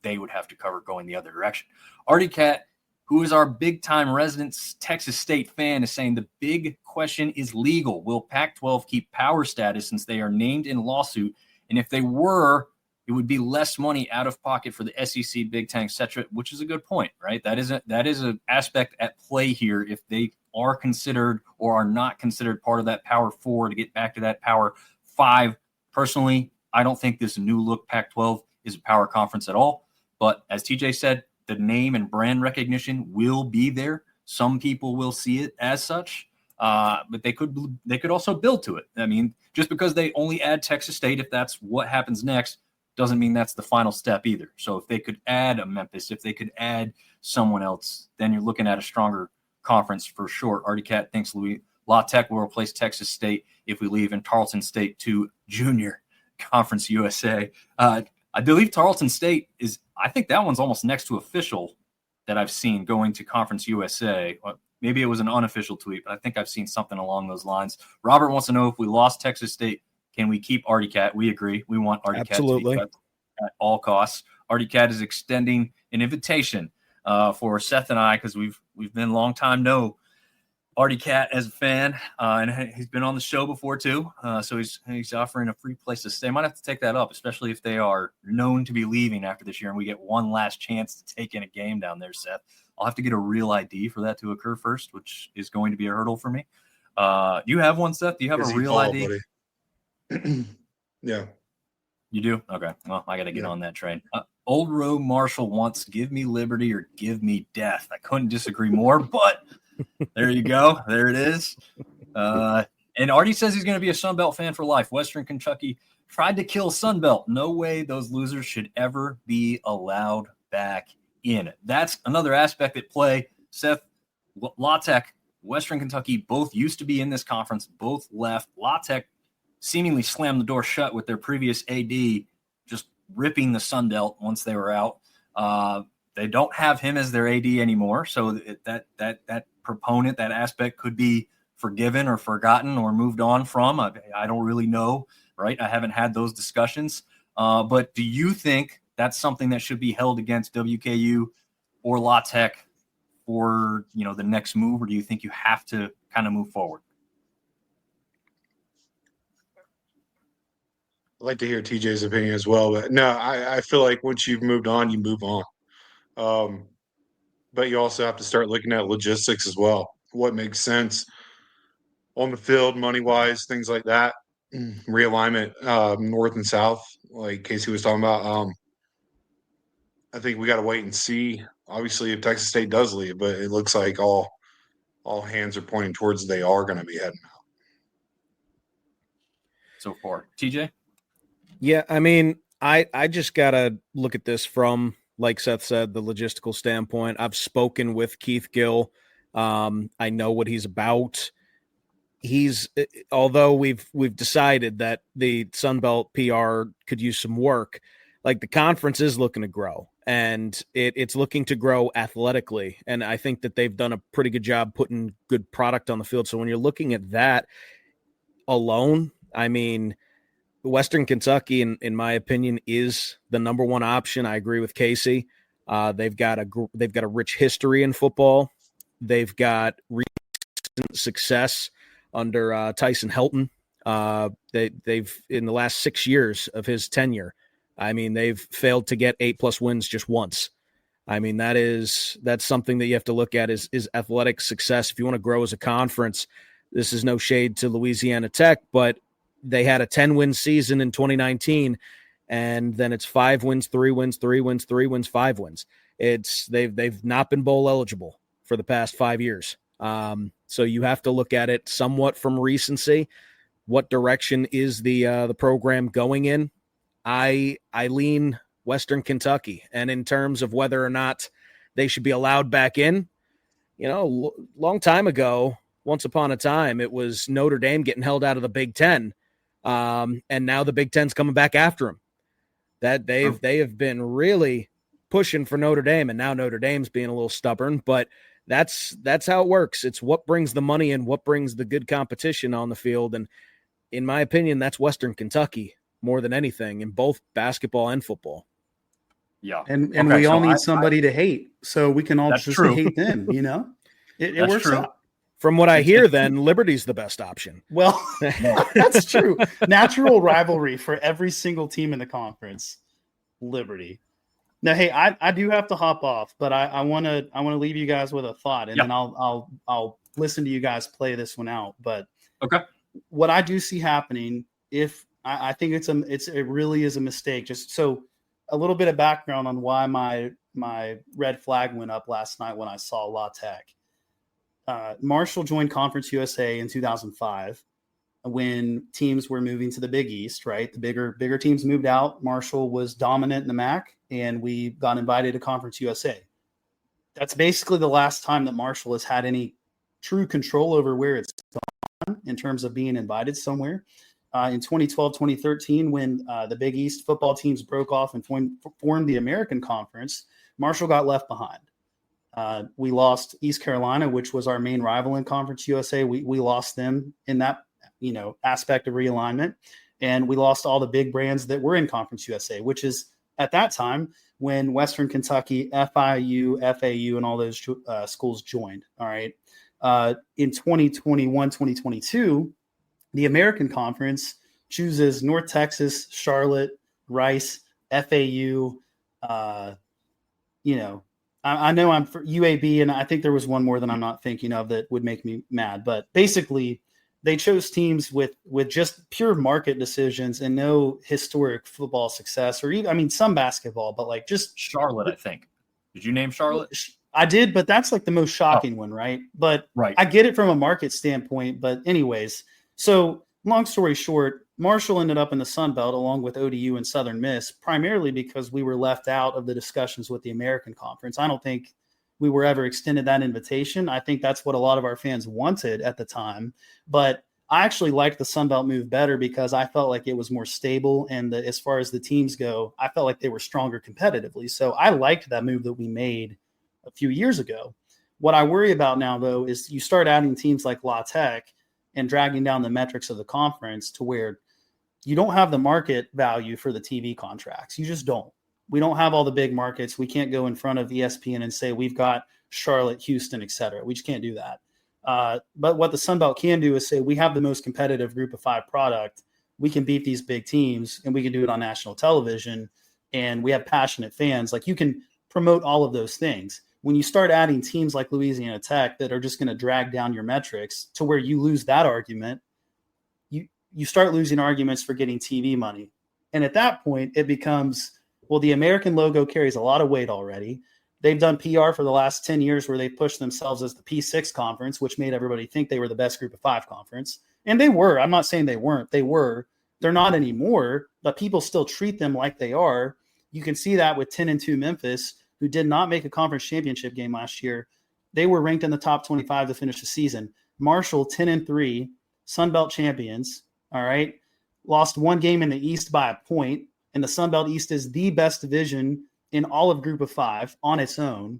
they would have to cover going the other direction. Artie Cat, who is our big-time resident Texas State fan, is saying the big question is legal. Will Pac-12 keep power status since they are named in lawsuit? And if they were, it would be less money out of pocket for the SEC, Big Ten, etc., which is a good point, right? That is an aspect at play here. If they are considered or are not considered part of that Power 4 to get back to that Power 5, personally, I don't think this new look Pac-12 is a power conference at all. But as TJ said, the name and brand recognition will be there. Some people will see it as such, but they could also build to it. I mean, just because they only add Texas State, if that's what happens next, doesn't mean that's the final step either. So if they could add a Memphis, if they could add someone else, then you're looking at a stronger conference for sure. Artie Cat thinks La Tech will replace Texas State if we leave, and Tarleton State to Junior Conference USA. I believe Tarleton State is, I think that one's almost next to official that I've seen going to Conference USA. Maybe it was an unofficial tweet, but I think I've seen something along those lines. Robert wants to know if we lost Texas State, can we keep Artie Cat? We agree. We want Artie Cat to be kept at all costs. Artie Cat is extending an invitation for Seth and I, because we've been long time know Artie Cat as a fan, and he's been on the show before too. So he's offering a free place to stay. Might have to take that up, especially if they are known to be leaving after this year, and we get one last chance to take in a game down there, Seth. I'll have to get a real ID for that to occur first, which is going to be a hurdle for me. Do you have one, Seth? Do you have a real ID? Yeah. You do? Okay. Well, I got to get on that train. Old Road Marshall wants give me liberty or give me death. I couldn't disagree more, but there you go. There it is. And Artie says he's going to be a Sunbelt fan for life. Western Kentucky tried to kill Sunbelt. No way those losers should ever be allowed back in. That's another aspect at play. Seth, La Tech, Western Kentucky both used to be in this conference, both left. La Tech seemingly slammed the door shut with their previous AD just ripping the Sunbelt once they were out. They don't have him as their AD anymore, so that proponent, that aspect could be forgiven or forgotten or moved on from. I don't really know, right? I haven't had those discussions. But do you think that's something that should be held against WKU or La Tech for the next move, or do you think you have to kind of move forward? I'd like to hear TJ's opinion as well, but no, I feel like once you've moved on, you move on. But you also have to start looking at logistics as well. What makes sense on the field, money-wise, things like that. Realignment, north and south, like Casey was talking about. I think we got to wait and see. Obviously, if Texas State does leave, but it looks like all hands are pointing towards they are going to be heading out. So far, TJ? Yeah, I mean, I just got to look at this from, like Seth said, the logistical standpoint. I've spoken with Keith Gill. I know what he's about. Although we've decided that the Sunbelt PR could use some work, like the conference is looking to grow, and it's looking to grow athletically. And I think that they've done a pretty good job putting good product on the field. So when you're looking at that alone, I mean, Western Kentucky, in my opinion, is the number one option. I agree with Casey. They've got a rich history in football. They've got recent success under Tyson Helton. They've in the last 6 years of his tenure, I mean, they've failed to get 8+ wins just once. I mean, that's something that you have to look at is athletic success. If you want to grow as a conference, this is no shade to Louisiana Tech, but they had a 10-win season in 2019, and then it's 5 wins, 3 wins, 3 wins, 3 wins, 5 wins. They've not been bowl eligible for the past 5 years. So you have to look at it somewhat from recency. What direction is the program going in? I lean Western Kentucky, and in terms of whether or not they should be allowed back in, long time ago, once upon a time, it was Notre Dame getting held out of the Big Ten, and now the Big Ten's coming back after them. That they have been really pushing for Notre Dame, and now Notre Dame's being a little stubborn, but that's how it works. It's what brings the money and what brings the good competition on the field, and in my opinion, that's Western Kentucky more than anything in both basketball and football. Yeah. And we all need somebody to hate, so we can all just hate them, It works true. out. From what I hear, then, Liberty's the best option. Well, that's true. Natural rivalry for every single team in the conference, Liberty. Now, hey, I do have to hop off, but I want to leave you guys with a thought, and then I'll listen to you guys play this one out. But okay, what I do see happening, if I think it really is a mistake. Just so a little bit of background on why my red flag went up last night when I saw La Tech. Marshall joined Conference USA in 2005 when teams were moving to the Big East, right? The bigger teams moved out. Marshall was dominant in the MAC, and we got invited to Conference USA. That's basically the last time that Marshall has had any true control over where it's gone in terms of being invited somewhere. In 2012, 2013, when the Big East football teams broke off and formed the American Conference, Marshall got left behind. We lost East Carolina, which was our main rival in Conference USA. We lost them in that aspect of realignment, and we lost all the big brands that were in Conference USA, which is at that time when Western Kentucky, FIU, FAU, and all those schools joined. All right. In 2021, 2022, the American Conference chooses North Texas, Charlotte, Rice, FAU. I know I'm for UAB, and I think there was one more that I'm not thinking of that would make me mad. But basically, they chose teams with just pure market decisions and no historic football success, or even, some basketball, but like just Charlotte. I think. Did you name Charlotte? I did, but that's like the most shocking one, right? But right. I get it from a market standpoint. But anyways, so long story short, Marshall ended up in the Sun Belt along with ODU and Southern Miss, primarily because we were left out of the discussions with the American Conference. I don't think we were ever extended that invitation. I think that's what a lot of our fans wanted at the time. But I actually liked the Sun Belt move better because I felt like it was more stable. And as far as the teams go, I felt like they were stronger competitively. So I liked that move that we made a few years ago. What I worry about now, though, is you start adding teams like La Tech and dragging down the metrics of the conference to where you don't have the market value for the TV contracts. You just don't. We don't have all the big markets. We can't go in front of ESPN and say we've got Charlotte, Houston, et cetera. We just can't do that. But what the Sun Belt can do is say we have the most competitive group of 5 product. We can beat these big teams, and we can do it on national television, and we have passionate fans. Like, you can promote all of those things. When you start adding teams like Louisiana Tech that are just going to drag down your metrics to where you lose that argument, you start losing arguments for getting TV money. And at that point, it becomes, well, the American logo carries a lot of weight already. They've done PR for the last 10 years where they pushed themselves as the P6 conference, which made everybody think they were the best group of 5 conference. And they were. I'm not saying they weren't. They were. They're not anymore, but people still treat them like they are. You can see that with 10-2 Memphis, who did not make a conference championship game last year. They were ranked in the top 25 to finish the season. Marshall, 10-3, Sun Belt champions. All right. Lost one game in the East by a point. And the Sun Belt East is the best division in all of Group of 5 on its own.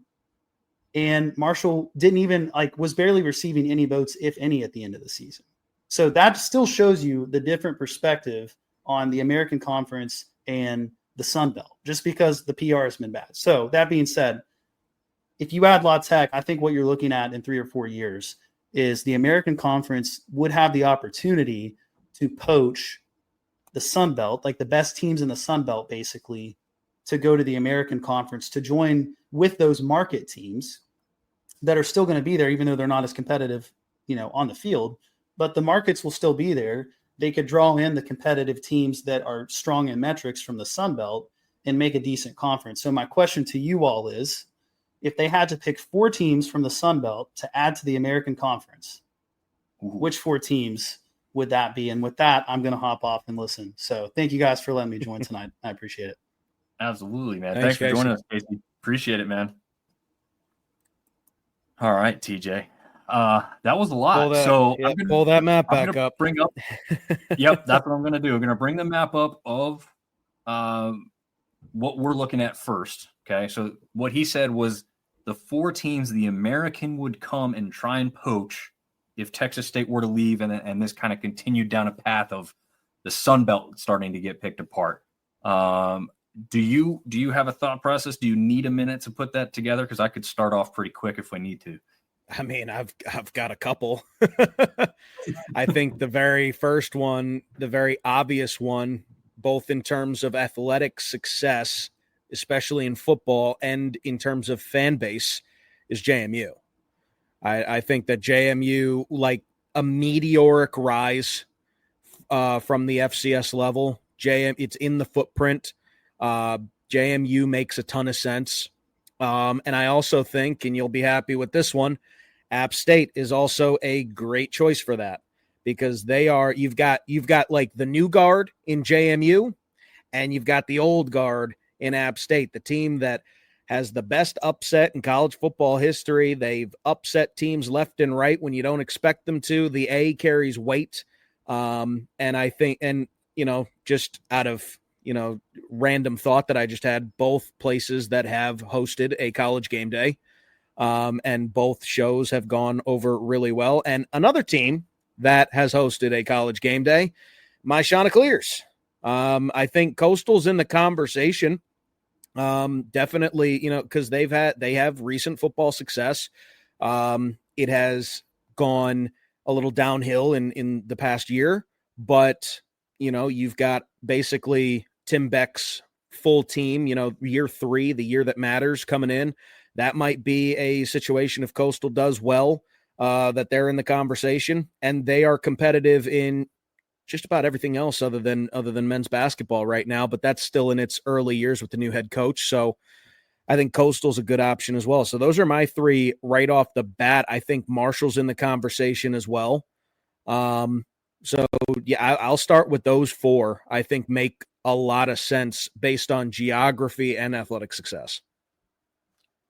And Marshall was barely receiving any votes, if any, at the end of the season. So that still shows you the different perspective on the American Conference and the Sun Belt, just because the PR has been bad. So that being said, if you add La Tech, I think what you're looking at in 3 or 4 years is the American Conference would have the opportunity to poach the Sun Belt, like the best teams in the Sun Belt, basically, to go to the American Conference, to join with those market teams that are still going to be there, even though they're not as competitive, on the field, but the markets will still be there. They could draw in the competitive teams that are strong in metrics from the Sunbelt and make a decent conference. So my question to you all is, if they had to pick 4 teams from the Sunbelt to add to the American Conference, which 4 teams would that be? And with that, I'm going to hop off and listen. So thank you guys for letting me join tonight. I appreciate it. Absolutely, man. Thanks For joining us, Casey. Appreciate it, man. All right, TJ. That was a lot. Pull that map back up. Bring up. Yep, that's what I'm going to do. I'm going to bring the map up of what we're looking at first. Okay, so what he said was the 4 teams the American would come and try and poach if Texas State were to leave, and this kind of continued down a path of the Sun Belt starting to get picked apart. Do you have a thought process? Do you need a minute to put that together? Because I could start off pretty quick if we need to. I mean, I've got a couple. I think the very first one, the very obvious one, both in terms of athletic success, especially in football, and in terms of fan base, is JMU. I think that JMU, like a meteoric rise from the FCS level, it's in the footprint. JMU makes a ton of sense. And I also think, and you'll be happy with this one, App State is also a great choice for that, because you've got like the new guard in JMU, and you've got the old guard in App State, the team that has the best upset in college football history. They've upset teams left and right when you don't expect them to. The A carries weight. And I think, and, just out of, random thought that I just had, both places that have hosted a college game day, and both shows have gone over really well. And another team that has hosted a college game day, my Chanticleers. I think Coastal's in the conversation. Definitely, because they have recent football success. It has gone a little downhill in the past year, but you've got basically Tim Beck's full team, year 3, the year that matters, coming in. That might be a situation if Coastal does well, that they're in the conversation, and they are competitive in just about everything else other than men's basketball right now, but that's still in its early years with the new head coach. So I think Coastal's a good option as well. So those are my 3 right off the bat. I think Marshall's in the conversation as well. So yeah, I'll start with those 4. I think make a lot of sense based on geography and athletic success.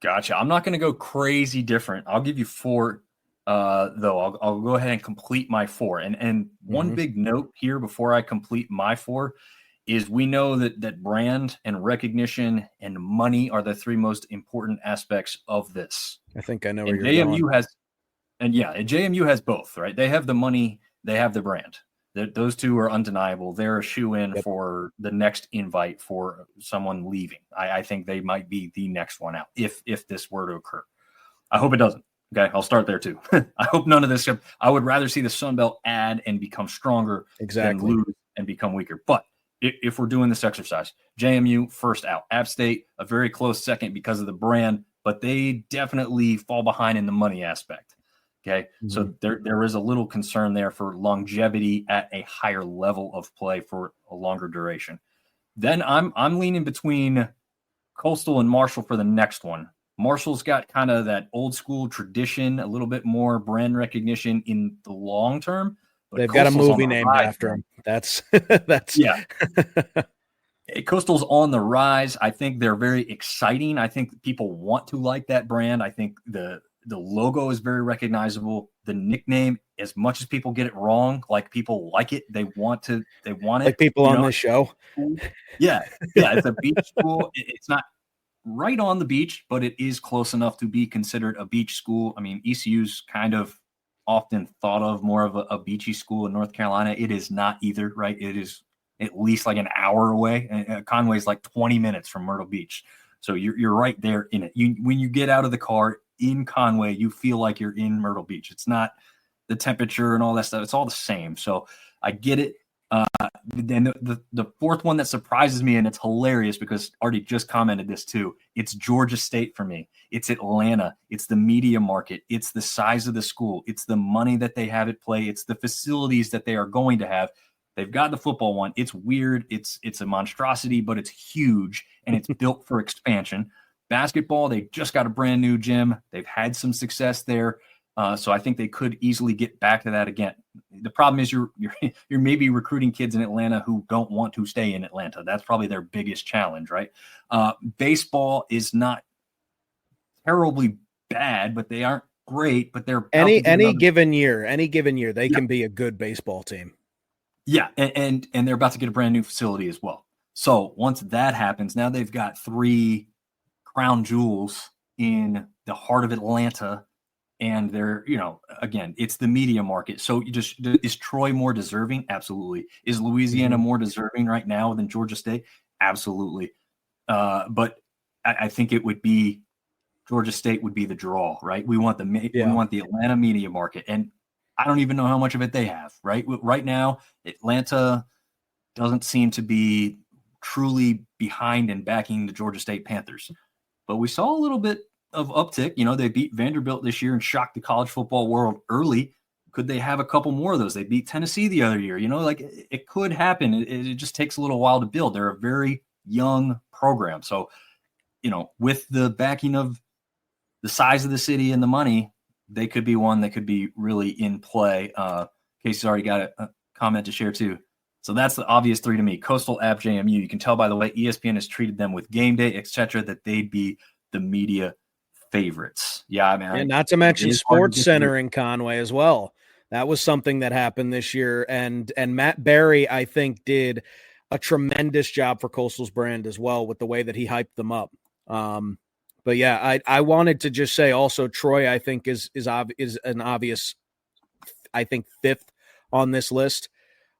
Gotcha. I'm not going to go crazy different. I'll give you 4. Though I'll go ahead and complete my 4. And one big note here before I complete my 4 is we know that brand and recognition and money are the 3 most important aspects of this. I think I know where you're JMU going. JMU has both, right? They have the money, they have the brand. Those 2 are undeniable. They're a shoe-in for the next invite for someone leaving. I think they might be the next one out if this were to occur. I hope it doesn't. Okay, I'll start there too. I hope none of this. I would rather see the Sun Belt add and become stronger than lose and become weaker. But if we're doing this exercise, JMU first out, App State a very close second because of the brand, but they definitely fall behind in the money aspect. Okay, so there is a little concern there for longevity at a higher level of play for a longer duration. Then I'm leaning between Coastal and Marshall for the next one. Marshall's got kind of that old school tradition, a little bit more brand recognition in the long term. But they've got a movie named after him. That's yeah. Coastal's on the rise. I think they're very exciting. I think people want to like that brand. I think the logo is very recognizable. The nickname, as much as people get it wrong, like people like it. They want it. Like people on this show. Yeah. It's a beach school. It's not right on the beach, but it is close enough to be considered a beach school. I mean, ECU's kind of often thought of more of a beachy school in North Carolina. It is not either, right? It is at least like an hour away. And Conway's like 20 minutes from Myrtle Beach. So you're right there in it. When you get out of the car in Conway, you feel like you're in Myrtle Beach. It's not the temperature and all that stuff. It's all the same. So I get it. Then the fourth one that surprises me, and it's hilarious because Artie just commented this too. It's Georgia State for me. It's Atlanta. It's the media market. It's the size of the school. It's the money that they have at play. It's the facilities that they are going to have. They've got the football one. It's weird. It's a monstrosity, but it's huge and it's built for expansion. Basketball, they just got a brand new gym. They've had some success there. So I think they could easily get back to that again. The problem is you're maybe recruiting kids in Atlanta who don't want to stay in Atlanta. That's probably their biggest challenge, right? Baseball is not terribly bad, but they aren't great. But they're any given year, they can be a good baseball team. Yeah, and they're about to get a brand new facility as well. So once that happens, now they've got 3 crown jewels in the heart of Atlanta. And they're, again, it's the media market. So is Troy more deserving? Absolutely. Is Louisiana more deserving right now than Georgia State? Absolutely. But I think it would be Georgia State would be the draw, right? We want we want the Atlanta media market, and I don't even know how much of it they have, right? Right now, Atlanta doesn't seem to be truly behind and backing the Georgia State Panthers, but we saw a little bit of uptick. They beat Vanderbilt this year and shocked the college football world early. Could they have a couple more of those? They beat Tennessee the other year. It could happen. It just takes a little while to build. They're a very young program. So, with the backing of the size of the city and the money, they could be one that could be really in play. Casey's already got a comment to share too. So that's the obvious 3 to me. Coastal, App, JMU. You can tell by the way ESPN has treated them with game day, etc., that they'd be the media favorites. Yeah, I mean, and not to mention Sports Center in Conway as well. That was something that happened this year, and Matt Berry, I think, did a tremendous job for Coastal's brand as well with the way that he hyped them up. But yeah, I wanted to just say also Troy, I think is an obvious, I think 5th on this list.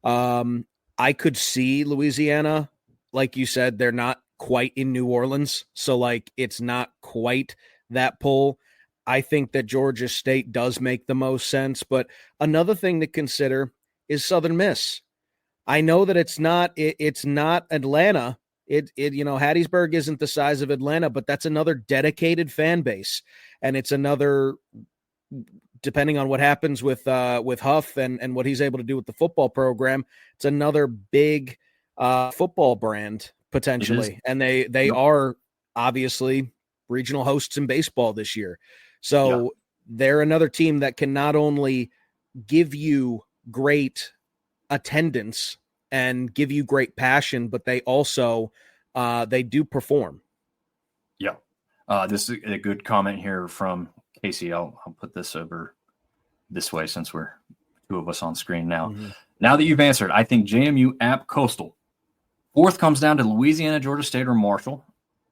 I could see Louisiana, like you said, they're not quite in New Orleans, so it's not quite that pull. I think that Georgia State does make the most sense, but another thing to consider is Southern Miss. I know that it's not Atlanta. Hattiesburg isn't the size of Atlanta, but that's another dedicated fan base, and it's another, depending on what happens with Huff and what he's able to do with the football program, it's another big football brand potentially, and they are obviously regional hosts in baseball this year. So they're another team that can not only give you great attendance and give you great passion, but they also they do perform. Yeah. This is a good comment here from Casey. I'll put this over this way since we're 2 of us on screen now. Mm-hmm. Now that you've answered, I think JMU, App, Coastal. 4th comes down to Louisiana, Georgia State, or Marshall.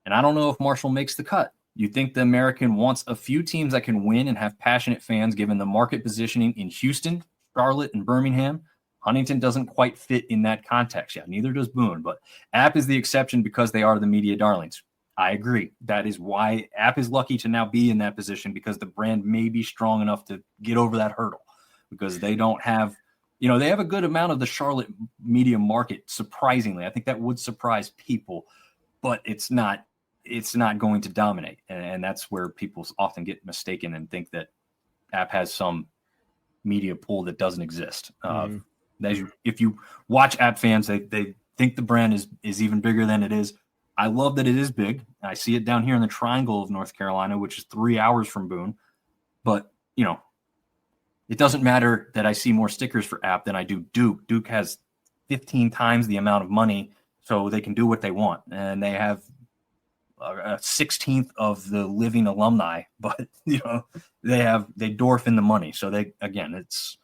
And I don't know if Marshall makes the cut. You think the American wants a few teams that can win and have passionate fans given the market positioning in Houston, Charlotte, and Birmingham? Huntington doesn't quite fit in that context yet. Neither does Boone. But App is the exception because they are the media darlings. I agree. That is why App is lucky to now be in that position, because the brand may be strong enough to get over that hurdle, because they don't have, they have a good amount of the Charlotte media market, surprisingly. I think that would surprise people, but it's not going to dominate. And that's where people often get mistaken and think that App has some media pool that doesn't exist. If you watch App fans, they think the brand is even bigger than it is. I love that it is big. I see it down here in the triangle of North Carolina, which is 3 hours from Boone. But, it doesn't matter that I see more stickers for App than I do Duke. Duke has 15 times the amount of money, so they can do what they want. And they have a 16th of the living alumni, but, they dwarf in the money. So it's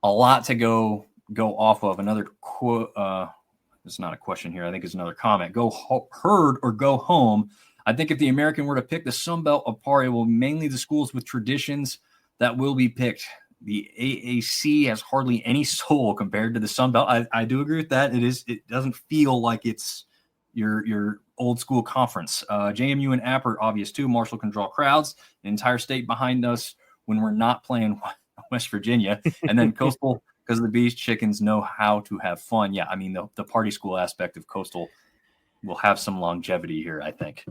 a lot to go off of. Another quote, it's not a question here. I think it's another comment. Go herd or go home. I think if the American were to pick the sunbelt apart, it will mainly the schools with traditions that will be picked. The AAC has hardly any soul compared to the sunbelt. I do agree with that. It doesn't feel like it's your old school conference. JMU and App are obvious too. Marshall can draw crowds. The entire state behind us when we're not playing West Virginia. And then Coastal because the Beach Chickens know how to have fun. Yeah, I mean, the party school aspect of Coastal will have some longevity here, I think.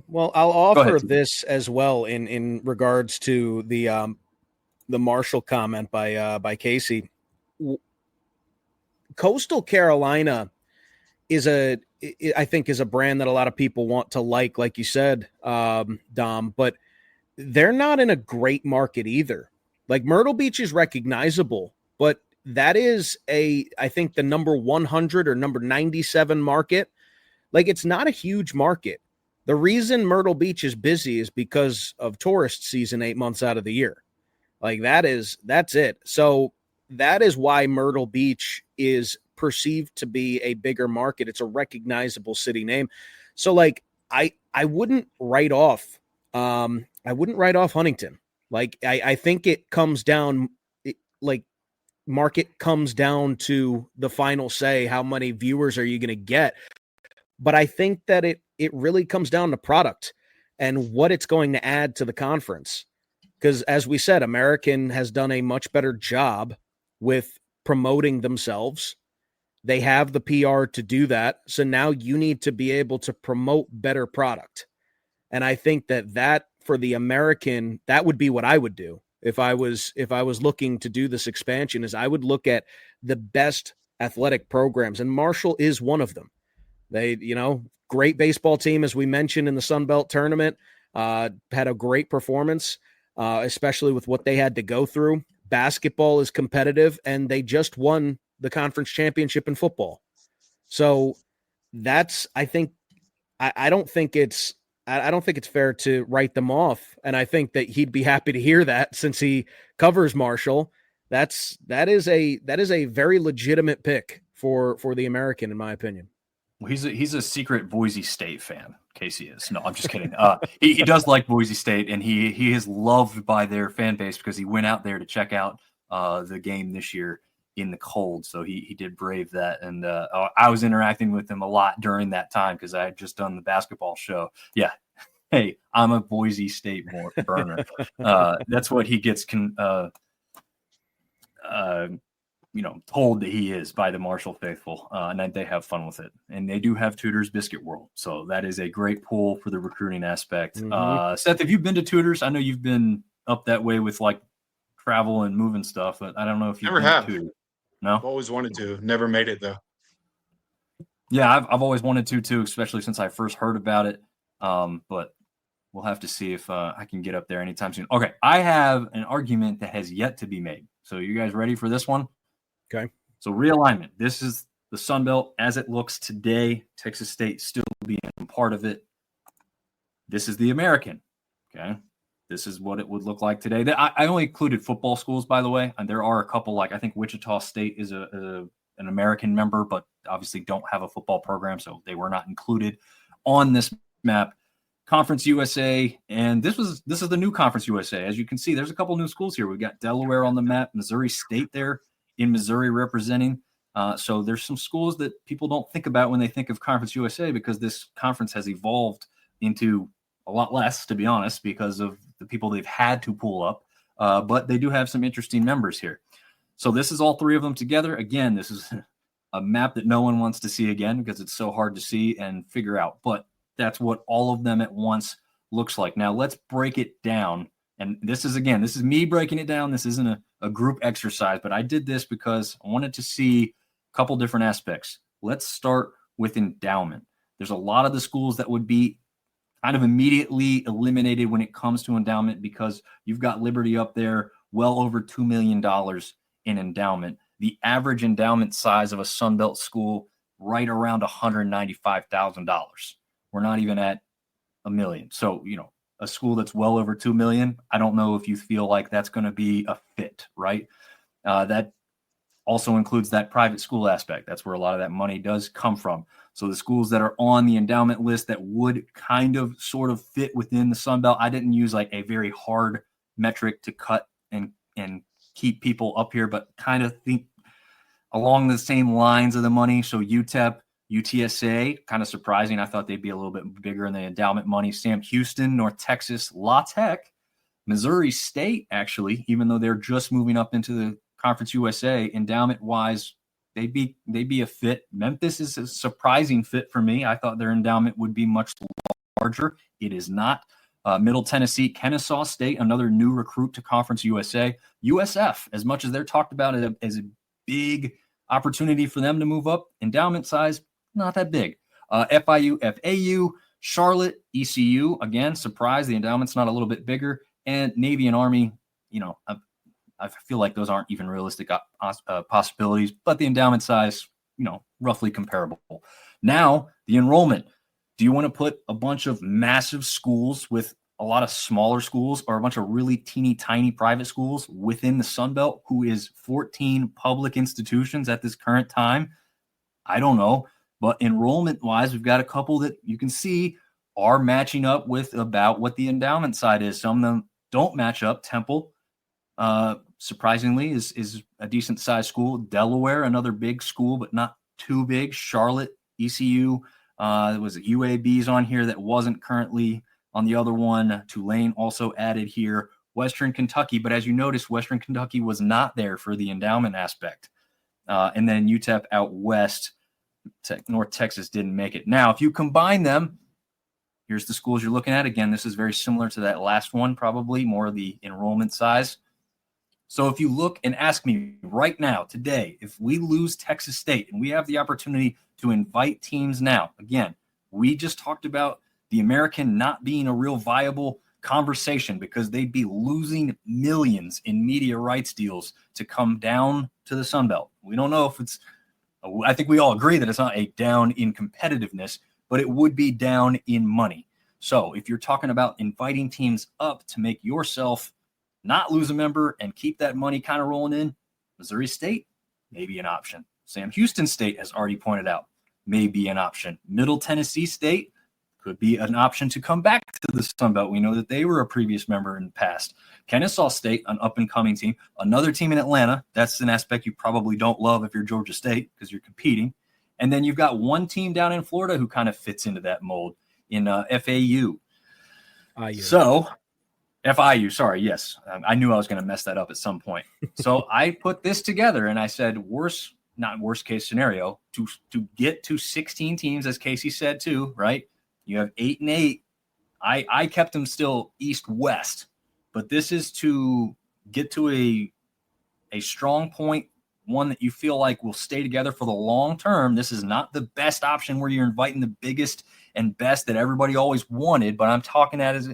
Well, I'll Go ahead, offer Steve. this as well in regards to the Marshall comment by Casey. Coastal Carolina I think is a brand that a lot of people want to like you said, Dom, but they're not in a great market either. Like Myrtle Beach is recognizable, but that is I think the number 100 or number 97 market. Like it's not a huge market. The reason Myrtle Beach is busy is because of tourist season 8 months out of the year. Like that's it. So that is why Myrtle Beach is perceived to be a bigger market. It's a recognizable city name. So like I wouldn't write off Huntington. Like I think it comes down like market comes down to the final say, how many viewers are you going to get? But I think that it really comes down to product and what it's going to add to the conference. Because as we said, American has done a much better job with promoting themselves. They have the PR to do that. So now you need to be able to promote better product. And I think that for the American, that would be what I would do if I was looking to do this expansion, is I would look at the best athletic programs. And Marshall is one of them. They, great baseball team, as we mentioned in the sunbelt tournament, had a great performance, especially with what they had to go through. Basketball is competitive, and they just won the conference championship in football. So that's, I think, I don't think it's fair to write them off. And I think that he'd be happy to hear that since he covers Marshall. That is a very legitimate pick for the American, in my opinion. Well, he's a secret Boise State fan. Casey is. No, I'm just kidding. He does like Boise State, and he is loved by their fan base because he went out there to check out the game this year in the cold. So he did brave that, and I was interacting with him a lot during that time because I had just done the basketball show. Yeah, hey, I'm a Boise State burner. That's what he gets told that he is by the Marshall faithful, and they have fun with it. And they do have Tudor's Biscuit World, so that is a great pull for the recruiting aspect. Mm-hmm. Seth, have you been to Tudor's? I know you've been up that way with like travel and moving stuff, but I don't know if you've never have. To Tudor. No, I've always wanted to. Never made it though. Yeah, I've always wanted to too, especially since I first heard about it. But we'll have to see if I can get up there anytime soon. Okay, I have an argument that has yet to be made. So you guys ready for this one? Okay. So realignment. This is the Sun Belt as it looks today. Texas State still being part of it. This is the American. Okay. This is what it would look like today. I only included football schools, by the way. And there are a couple, like I think Wichita State is an American member, but obviously don't have a football program. So they were not included on this map. Conference USA, and this is the new Conference USA. As you can see, there's a couple new schools here. We've got Delaware on the map, Missouri State there in Missouri representing. So there's some schools that people don't think about when they think of Conference USA because this conference has evolved into a lot less, to be honest, because of the people they've had to pull up. But they do have some interesting members here. So this is all three of them together. Again, this is a map that no one wants to see again because it's so hard to see and figure out. But that's what all of them at once looks like. Now let's break it down. And this is me breaking it down. This isn't a group exercise, but I did this because I wanted to see a couple different aspects. Let's start with endowment. There's a lot of the schools that would be kind of immediately eliminated when it comes to endowment because you've got Liberty up there, well over $2 million in endowment. The average endowment size of a Sunbelt school, right around $195,000. We're not even at $1 million. So, a school that's well over 2 million, I don't know if you feel like that's going to be a fit, right? That also includes that private school aspect. That's where a lot of that money does come from. So the schools that are on the endowment list that would kind of sort of fit within the Sun Belt, I didn't use like a very hard metric to cut and keep people up here, but kind of think along the same lines of the money. So UTEP, UTSA, kind of surprising. I thought they'd be a little bit bigger in the endowment money. Sam Houston, North Texas, La Tech, Missouri State, actually, even though they're just moving up into the Conference USA, endowment wise, they'd be a fit. Memphis is a surprising fit for me. I thought their endowment would be much larger. It is not. Middle Tennessee, Kennesaw State, another new recruit to Conference USA. USF, as much as they're talked about as a big opportunity for them to move up, endowment size, not that big. FIU, FAU, Charlotte, ECU, again, surprise, the endowment's not a little bit bigger. And Navy and Army, I feel like those aren't even realistic possibilities, but the endowment size, roughly comparable. Now, the enrollment. Do you want to put a bunch of massive schools with a lot of smaller schools, or a bunch of really teeny tiny private schools within the sunbelt, who is 14 public institutions at this current time? I don't know. But enrollment wise, we've got a couple that you can see are matching up with about what the endowment side is. Some of them don't match up. Temple, surprisingly, is a decent sized school. Delaware, another big school, but not too big. Charlotte, ECU, there was UAB's on here that wasn't currently on the other one. Tulane also added here. Western Kentucky, but as you notice, Western Kentucky was not there for the endowment aspect. And then UTEP out west, North Texas didn't make it. Now, if you combine them, here's the schools you're looking at. Again, this is very similar to that last one, probably more of the enrollment size. So if you look and ask me right now, today, if we lose Texas State and we have the opportunity to invite teams now, again, we just talked about the American not being a real viable conversation because they'd be losing millions in media rights deals to come down to the Sunbelt. We don't know if it's, I think we all agree that it's not a down in competitiveness, but it would be down in money. So if you're talking about inviting teams up to make yourself not lose a member and keep that money kind of rolling in, Missouri State may be an option. Sam Houston State has already pointed out, may be an option. Middle Tennessee State could be an option to come back to the Sun Belt. We know that they were a previous member in the past. Kennesaw State, an up-and-coming team. Another team in Atlanta. That's an aspect you probably don't love if you're Georgia State because you're competing. And then you've got one team down in Florida who kind of fits into that mold in FAU. So FIU, sorry, yes. I knew I was going to mess that up at some point. So I put this together and I said not worst case scenario, to get to 16 teams, as Casey said too, right? You have 8 and 8. I kept them still east-west, but this is to get to a strong point, one that you feel like will stay together for the long term. This is not the best option where you're inviting the biggest and best that everybody always wanted, but I'm talking that as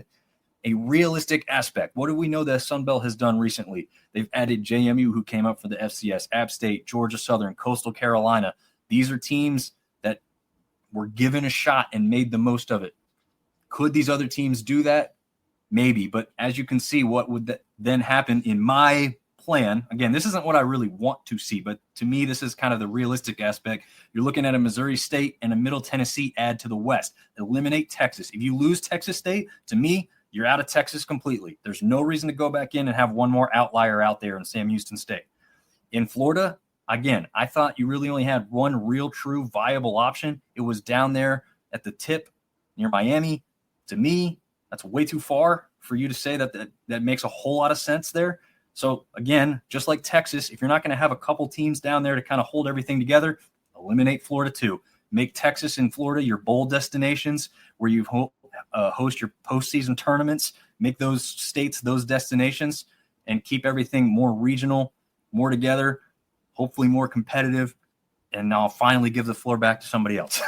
a realistic aspect. What do we know that Sunbelt has done recently? They've added JMU, who came up for the FCS, App State, Georgia Southern, Coastal Carolina. These are teams that were given a shot and made the most of it. Could these other teams do that? Maybe. But as you can see, what would then happen in my plan? Again, this isn't what I really want to see, but to me, this is kind of the realistic aspect. You're looking at a Missouri State and a Middle Tennessee add to the West. Eliminate Texas. If you lose Texas State, to me, you're out of Texas completely. There's no reason to go back in and have one more outlier out there in Sam Houston State. In Florida, again, I thought you really only had one real, true, viable option. It was down there at the tip near Miami. To me, that's way too far for you to say that makes a whole lot of sense there. So, again, just like Texas, if you're not going to have a couple teams down there to kind of hold everything together, eliminate Florida too. Make Texas and Florida your bowl destinations where you host your postseason tournaments. Make those states those destinations and keep everything more regional, more together, hopefully more competitive. And I'll finally give the floor back to somebody else.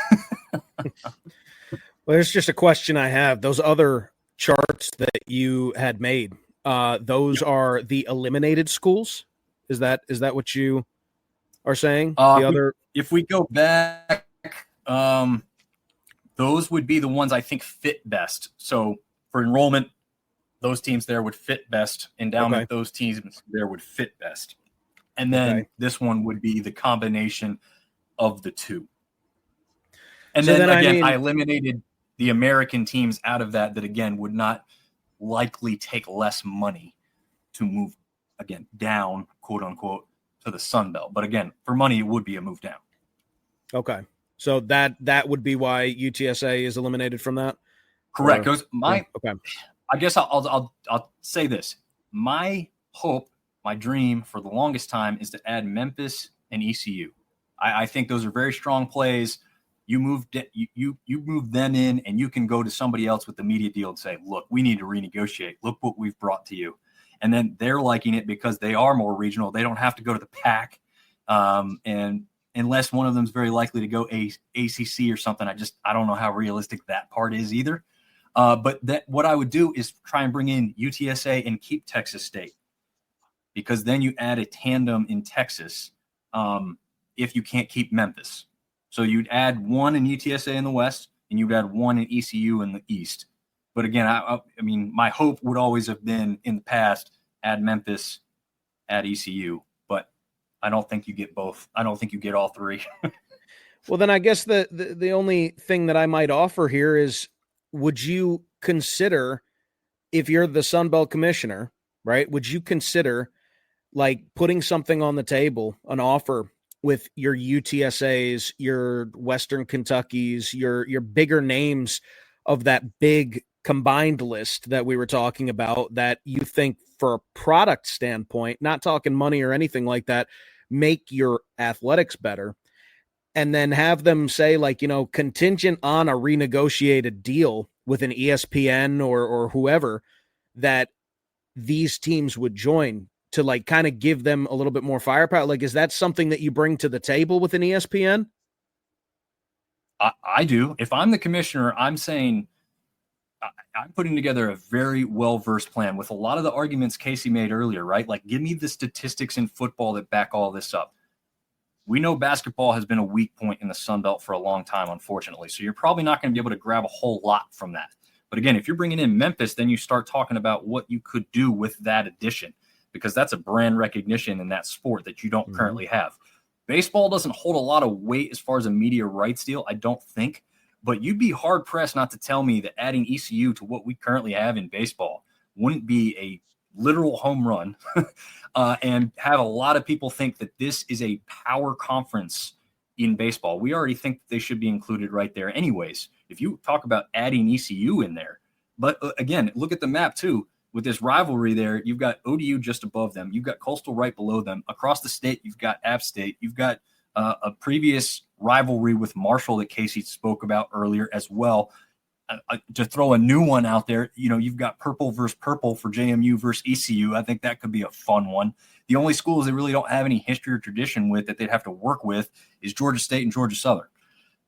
Well, there's just a question I have. Those other charts that you had made, those are the eliminated schools? Is that what you are saying? If we go back, those would be the ones I think fit best. So for enrollment, those teams there would fit best. Endowment, okay. Those teams there would fit best. And then this one would be the combination of the two. And so then again, I eliminated the American teams out of that again would not likely take less money to move again down, quote unquote, to the Sun Belt. But again, for money, it would be a move down. Okay. So that would be why UTSA is eliminated from that? Correct. I guess I'll say this. My hope, my dream for the longest time is to add Memphis and ECU. I think those are very strong plays. You move them in, and you can go to somebody else with the media deal and say, look, we need to renegotiate. Look what we've brought to you. And then they're liking it because they are more regional. They don't have to go to the PAC. And unless one of them is very likely to go ACC or something, I don't know how realistic that part is either. But what I would do is try and bring in UTSA and keep Texas State, because then you add a tandem in Texas if you can't keep Memphis. So you'd add one in UTSA in the West, and you'd add one in ECU in the East. But again, I mean, my hope would always have been in the past, add Memphis, add ECU. But I don't think you get both. I don't think you get all three. Well, then I guess the only thing that I might offer here is, would you consider, if you're the sunbelt commissioner, right, would you consider like putting something on the table, an offer with your UTSAs, your Western Kentuckys, your bigger names of that big combined list that we were talking about, that you think for a product standpoint, not talking money or anything like that, make your athletics better, and then have them say, like, contingent on a renegotiated deal with an ESPN or whoever, that these teams would join, to like kind of give them a little bit more firepower? Like, is that something that you bring to the table with an ESPN? I do. If I'm the commissioner, I'm saying I'm putting together a very well-versed plan with a lot of the arguments Casey made earlier, right? Like, give me the statistics in football that back all this up. We know basketball has been a weak point in the Sun Belt for a long time, unfortunately. So you're probably not going to be able to grab a whole lot from that. But again, if you're bringing in Memphis, then you start talking about what you could do with that addition, because that's a brand recognition in that sport that you don't currently have. Baseball doesn't hold a lot of weight as far as a media rights deal, I don't think. But you'd be hard-pressed not to tell me that adding ECU to what we currently have in baseball wouldn't be a literal home run and have a lot of people think that this is a power conference in baseball. We already think they should be included right there anyways, if you talk about adding ECU in there. But again, look at the map too. With this rivalry there, you've got ODU just above them. You've got Coastal right below them. Across the state, you've got App State. You've got a previous rivalry with Marshall that Casey spoke about earlier as well. To throw a new one out there, you've got purple versus purple for JMU versus ECU. I think that could be a fun one. The only schools they really don't have any history or tradition with that they'd have to work with is Georgia State and Georgia Southern.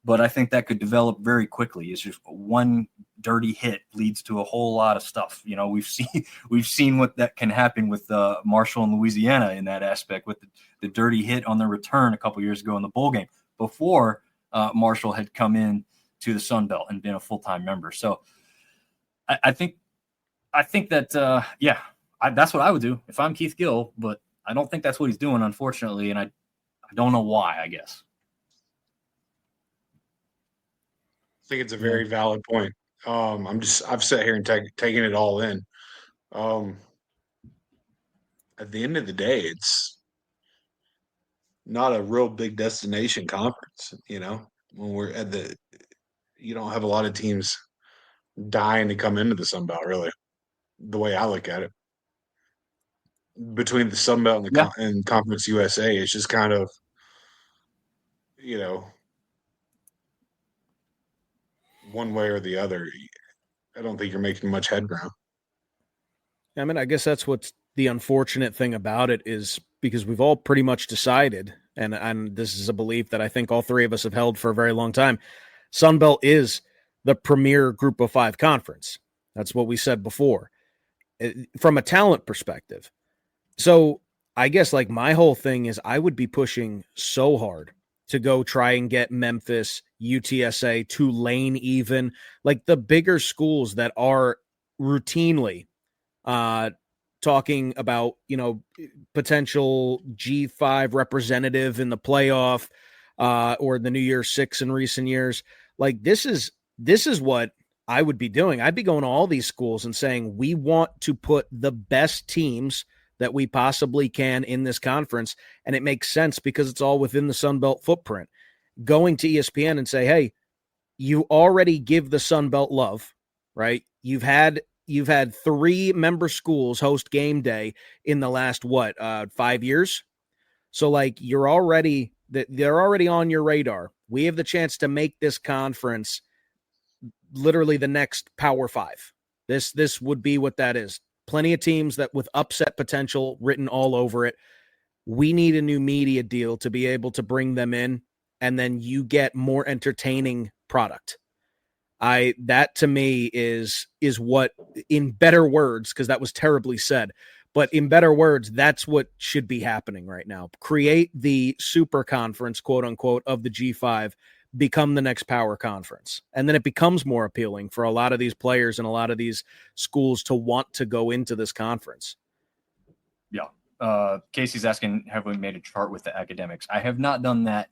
But I think that could develop very quickly. It's just one dirty hit leads to a whole lot of stuff. We've seen what that can happen with Marshall and Louisiana in that aspect, with the dirty hit on their return a couple years ago in the bowl game before Marshall had come in to the Sun Belt and been a full-time member. So I think that that's what I would do if I'm Keith Gill. But I don't think that's what he's doing, unfortunately, and I don't know why. I guess. I think it's a very valid point. I've sat here and taken it all in. At the end of the day, it's not a real big destination conference. When we're you don't have a lot of teams dying to come into the Sun Belt, really, the way I look at it. Between the Sun Belt and and Conference USA, it's just kind of, one way or the other. I don't think you're making much headground. I mean, I guess that's what's the unfortunate thing about it, is because we've all pretty much decided, and this is a belief that I think all three of us have held for a very long time, Sunbelt is the premier Group of 5 conference. That's what we said before, from a talent perspective. So I guess like my whole thing is I would be pushing so hard to go try and get Memphis, UTSA, Tulane, even like the bigger schools that are routinely talking about, potential G5 representative in the playoff or the New Year's Six in recent years. Like this is what I would be doing. I'd be going to all these schools and saying, we want to put the best teams that we possibly can in this conference. And it makes sense because it's all within the Sun Belt footprint. Going to ESPN and say, hey, you already give the Sun Belt love, right? You've had, you've had 3 member schools host game day in the last 5 years. So like they're already on your radar. We have the chance to make this conference literally the next Power 5. This would be what that is. Plenty of teams that with upset potential written all over it. We need a new media deal to be able to bring them in, and then you get more entertaining product. That to me is what, in better words, because that was terribly said, but in better words, that's what should be happening right now. Create the super conference, quote unquote, of the G5, become the next power conference. And then it becomes more appealing for a lot of these players and a lot of these schools to want to go into this conference. Yeah. Casey's asking, have we made a chart with the academics? I have not done that.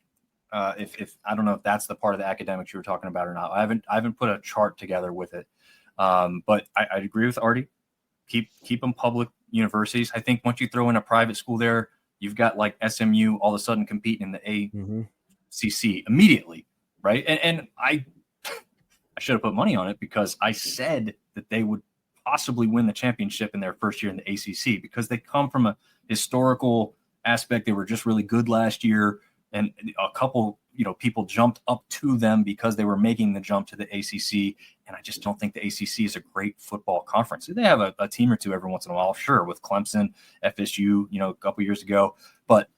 If I don't know if that's the part of the academics you were talking about or not. I haven't put a chart together with it. But I agree with Artie. Keep them public universities. I think once you throw in a private school there, you've got like SMU all of a sudden competing in the ACC immediately, right? And I should have put money on it because I said that they would possibly win the championship in their first year in the ACC because they come from a historical aspect. They were just really good last year. And a couple, people jumped up to them because they were making the jump to the ACC. And I just don't think the ACC is a great football conference. They have a team or two every once in a while, sure, with Clemson, FSU, a couple years ago. But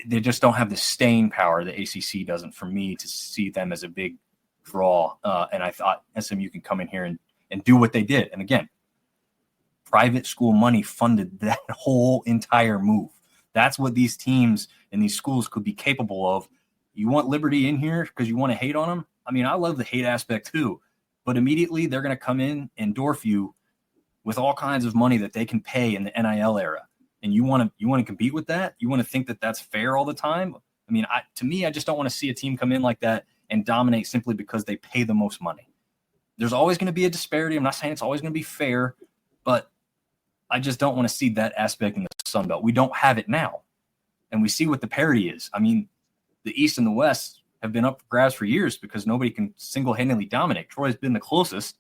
they just don't have the staying power the ACC doesn't for me to see them as a big draw. And I thought SMU can come in here and do what they did. And again, private school money funded that whole entire move. That's what these teams and these schools could be capable of. You want Liberty in here because you want to hate on them? I mean, I love the hate aspect too, but immediately they're going to come in and dwarf you with all kinds of money that they can pay in the NIL era. And you want to compete with that? You want to think that that's fair all the time? I mean, to me, I just don't want to see a team come in like that and dominate simply because they pay the most money. There's always going to be a disparity. I'm not saying it's always going to be fair, but I just don't want to see that aspect in the sunbelt. We don't have it now. And we see what the parity is. I mean, the East and the West have been up for grabs for years because nobody can single-handedly dominate. Troy's been the closest,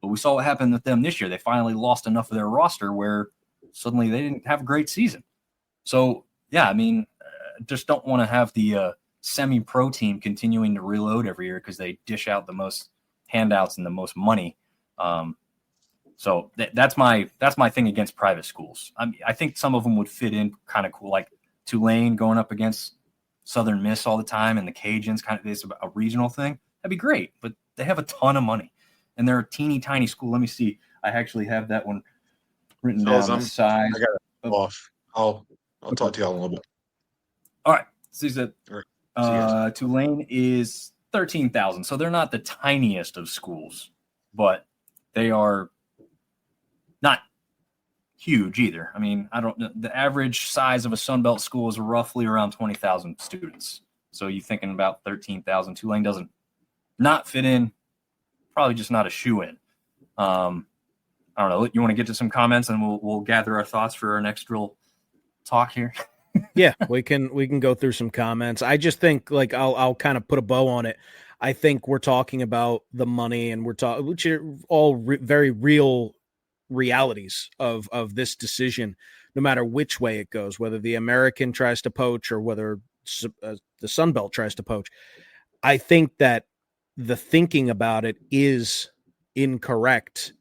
but we saw what happened with them this year. They finally lost enough of their roster where suddenly they didn't have a great season. So, yeah, I mean, just don't want to have the semi-pro team continuing to reload every year because they dish out the most handouts and the most money. So that's my thing against private schools. I think some of them would fit in kind of cool, like Tulane going up against Southern Miss all the time and the Cajuns, kind of it's a regional thing. That'd be great, but they have a ton of money and they're a teeny tiny school. Let me see. I actually have that one written down. The size. I got it off. I'll talk to y'all in a little bit. All right. See that. Tulane is 13,000, so they're not the tiniest of schools, but they are not huge either. I mean, the average size of a Sunbelt school is roughly around 20,000 students. So you're thinking about 13,000. Tulane doesn't not fit in, probably just not a shoe in. I don't know. You want to get to some comments and we'll gather our thoughts for our next drill talk here. Yeah, we can go through some comments. I just think like I'll kind of put a bow on it. I think we're talking about the money and which are all very real realities of this decision, no matter which way it goes, whether the American tries to poach or whether the Sunbelt tries to poach. I think that the thinking about it is incorrect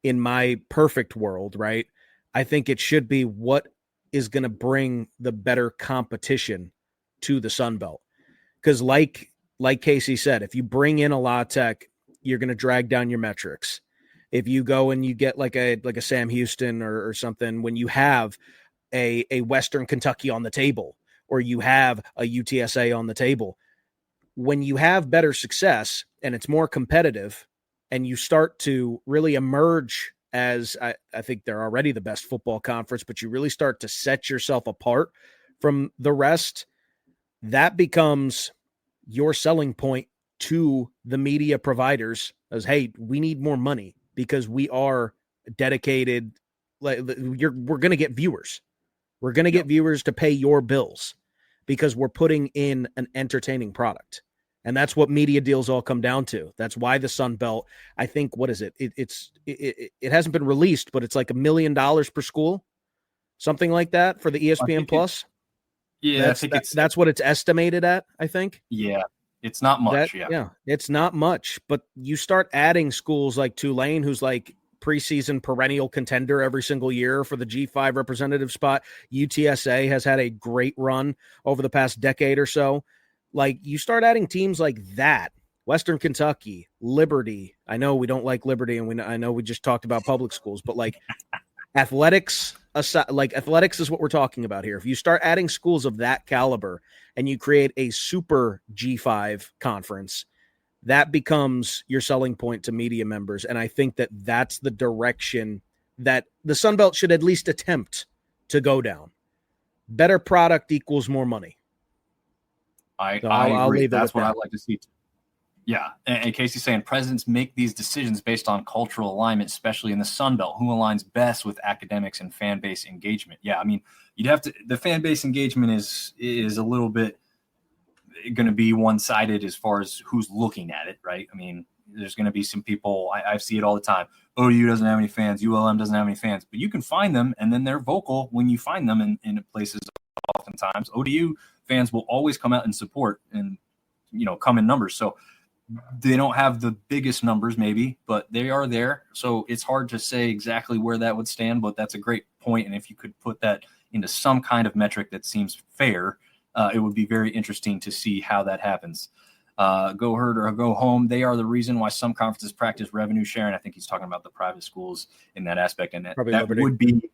in my perfect world, right? I think it should be what is going to bring the better competition to the Sunbelt. Because like Casey said, if you bring in a La Tech, you're going to drag down your metrics. If you go and you get like a Sam Houston or something, when you have a Western Kentucky on the table, or you have a UTSA on the table, when you have better success and it's more competitive and you start to really emerge as I think they're already the best football conference, but you really start to set yourself apart from the rest, that becomes your selling point to the media providers as, hey, we need more money because we are dedicated. We're going to get viewers. We're going to get viewers to pay your bills because we're putting in an entertaining product. And that's what media deals all come down to. That's why the Sun Belt, I think, what is it? It hasn't been released, but it's like $1 million per school, something like that for the ESPN Plus. Yeah, I think that's what it's estimated at, I think. Yeah, it's not much. Yeah, it's not much. But you start adding schools like Tulane, who's like preseason perennial contender every single year for the G5 representative spot. UTSA has had a great run over the past decade or so. Like, you start adding teams like that, Western Kentucky, Liberty. I know we don't like Liberty, and I know we just talked about public schools, but like athletics aside, like athletics is what we're talking about here. If you start adding schools of that caliber and you create a super G5 conference, that becomes your selling point to media members. And I think that that's the direction that the Sun Belt should at least attempt to go down. Better product equals more money. I agree. That's what I'd like to see. Yeah. And Casey's saying presidents make these decisions based on cultural alignment, especially in the Sun Belt. Who aligns best with academics and fan base engagement? Yeah. I mean, the fan base engagement is a little bit going to be one-sided as far as who's looking at it, right? I mean, there's going to be some people, I see it all the time. ODU doesn't have any fans. ULM doesn't have any fans. But you can find them, and then they're vocal when you find them in places oftentimes. ODU fans will always come out and support and, come in numbers. So they don't have the biggest numbers maybe, but they are there. So it's hard to say exactly where that would stand, but that's a great point. And if you could put that into some kind of metric that seems fair, it would be very interesting to see how that happens. Go Herd or Go Home. They are the reason why some conferences practice revenue sharing. I think he's talking about the private schools in that aspect. And that would be,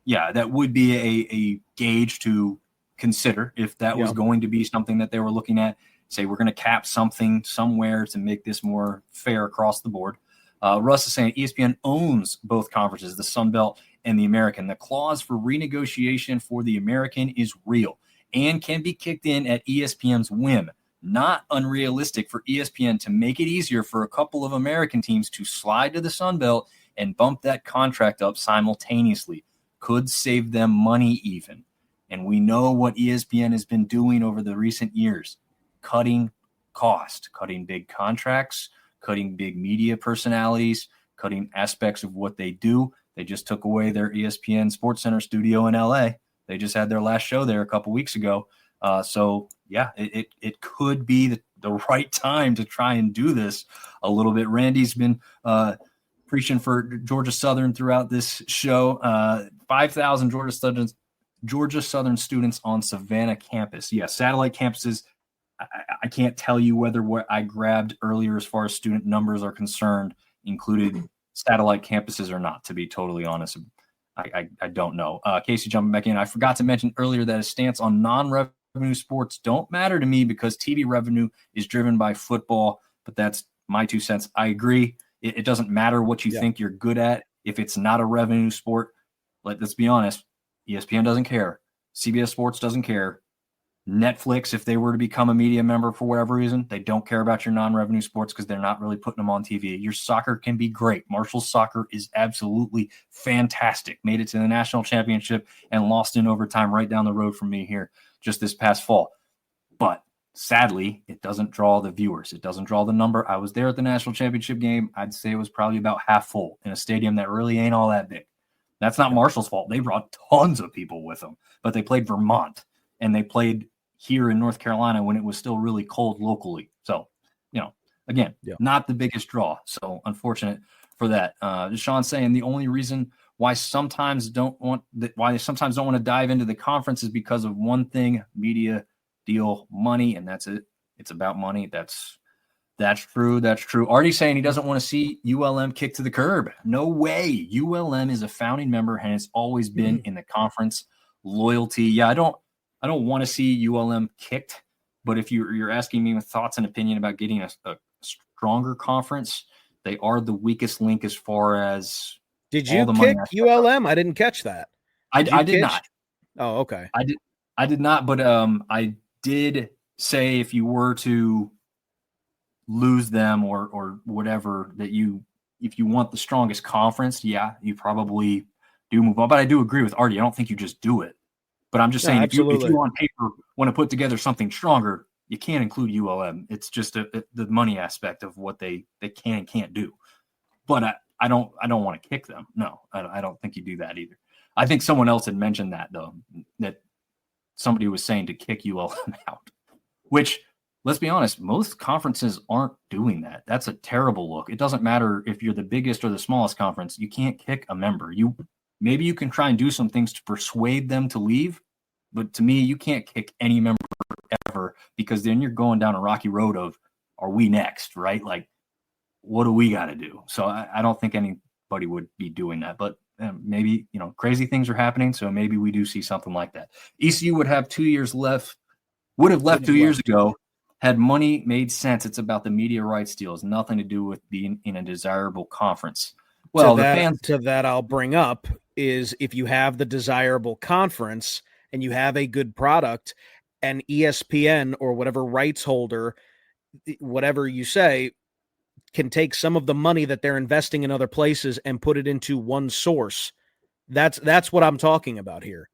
that would be a gauge to consider if that was going to be something that they were looking at. Say, we're going to cap something somewhere to make this more fair across the board. Russ is saying ESPN owns both conferences, the Sun Belt and the American. The clause for renegotiation for the American is real and can be kicked in at ESPN's whim. Not unrealistic for ESPN to make it easier for a couple of American teams to slide to the Sun Belt and bump that contract up simultaneously. Could save them money even. And we know what ESPN has been doing over the recent years. Cutting cost, cutting big contracts, cutting big media personalities, cutting aspects of what they do. They just took away their ESPN SportsCenter studio in LA. They just had their last show there a couple weeks ago. It could be the right time to try and do this a little bit. Randy's been preaching for Georgia Southern throughout this show. 5,000 Georgia Southern students on Savannah campus. Yeah, satellite campuses. I can't tell you whether what I grabbed earlier as far as student numbers are concerned included satellite campuses or not, to be totally honest. I don't know. Casey jumping back in. I forgot to mention earlier that a stance on non-revenue sports don't matter to me because TV revenue is driven by football, but that's my 2 cents. I agree. It doesn't matter what you think you're good at. If it's not a revenue sport, let's be honest, ESPN doesn't care. CBS Sports doesn't care. Netflix, if they were to become a media member for whatever reason, they don't care about your non-revenue sports because they're not really putting them on TV. Your soccer can be great. Marshall's soccer is absolutely fantastic. Made it to the national championship and lost in overtime right down the road from me here just this past fall. But sadly, it doesn't draw the viewers. It doesn't draw the number. I was there at the national championship game. I'd say it was probably about half full in a stadium that really ain't all that big. That's not Marshall's fault. They brought tons of people with them, but they played Vermont and they played here in North Carolina when it was still really cold locally. So, again, not the biggest draw. So unfortunate for that. Sean's saying the only reason why sometimes don't want to dive into the conference is because of one thing: media deal, money, and that's it. It's about money. That's true. That's true. Artie's saying he doesn't want to see ULM kicked to the curb. No way. ULM is a founding member and has always been in the conference. Loyalty. Yeah, I don't want to see ULM kicked, but if you're asking me with thoughts and opinion about getting a stronger conference, they are the weakest link as far as. Did you kick ULM? I didn't catch that. I did not. Oh, okay. I did not, but I did say if you were to lose them or whatever, that if you want the strongest conference, you probably do move on. But I do agree with Artie. I don't think you just do it. But I'm just saying, if you on paper want to put together something stronger, you can't include ULM. It's just the money aspect of what they can and can't do. But I don't want to kick them. No, I don't think you do that either. I think someone else had mentioned that, though, that somebody was saying to kick ULM out, which, let's be honest, most conferences aren't doing that. That's a terrible look. It doesn't matter if you're the biggest or the smallest conference. You can't kick a member. Maybe you can try and do some things to persuade them to leave, but to me, you can't kick any member ever, because then you're going down a rocky road of, are we next, right? Like, what do we got to do? So I don't think anybody would be doing that, but maybe, crazy things are happening. So maybe we do see something like that. ECU would have 2 years left, would have left 2 years ago, had money made sense. It's about the media rights deals, nothing to do with being in a desirable conference. Well, to that I'll bring up is, if you have the desirable conference and you have a good product, and ESPN or whatever rights holder, whatever you say, can take some of the money that they're investing in other places and put it into one source. That's what I'm talking about here.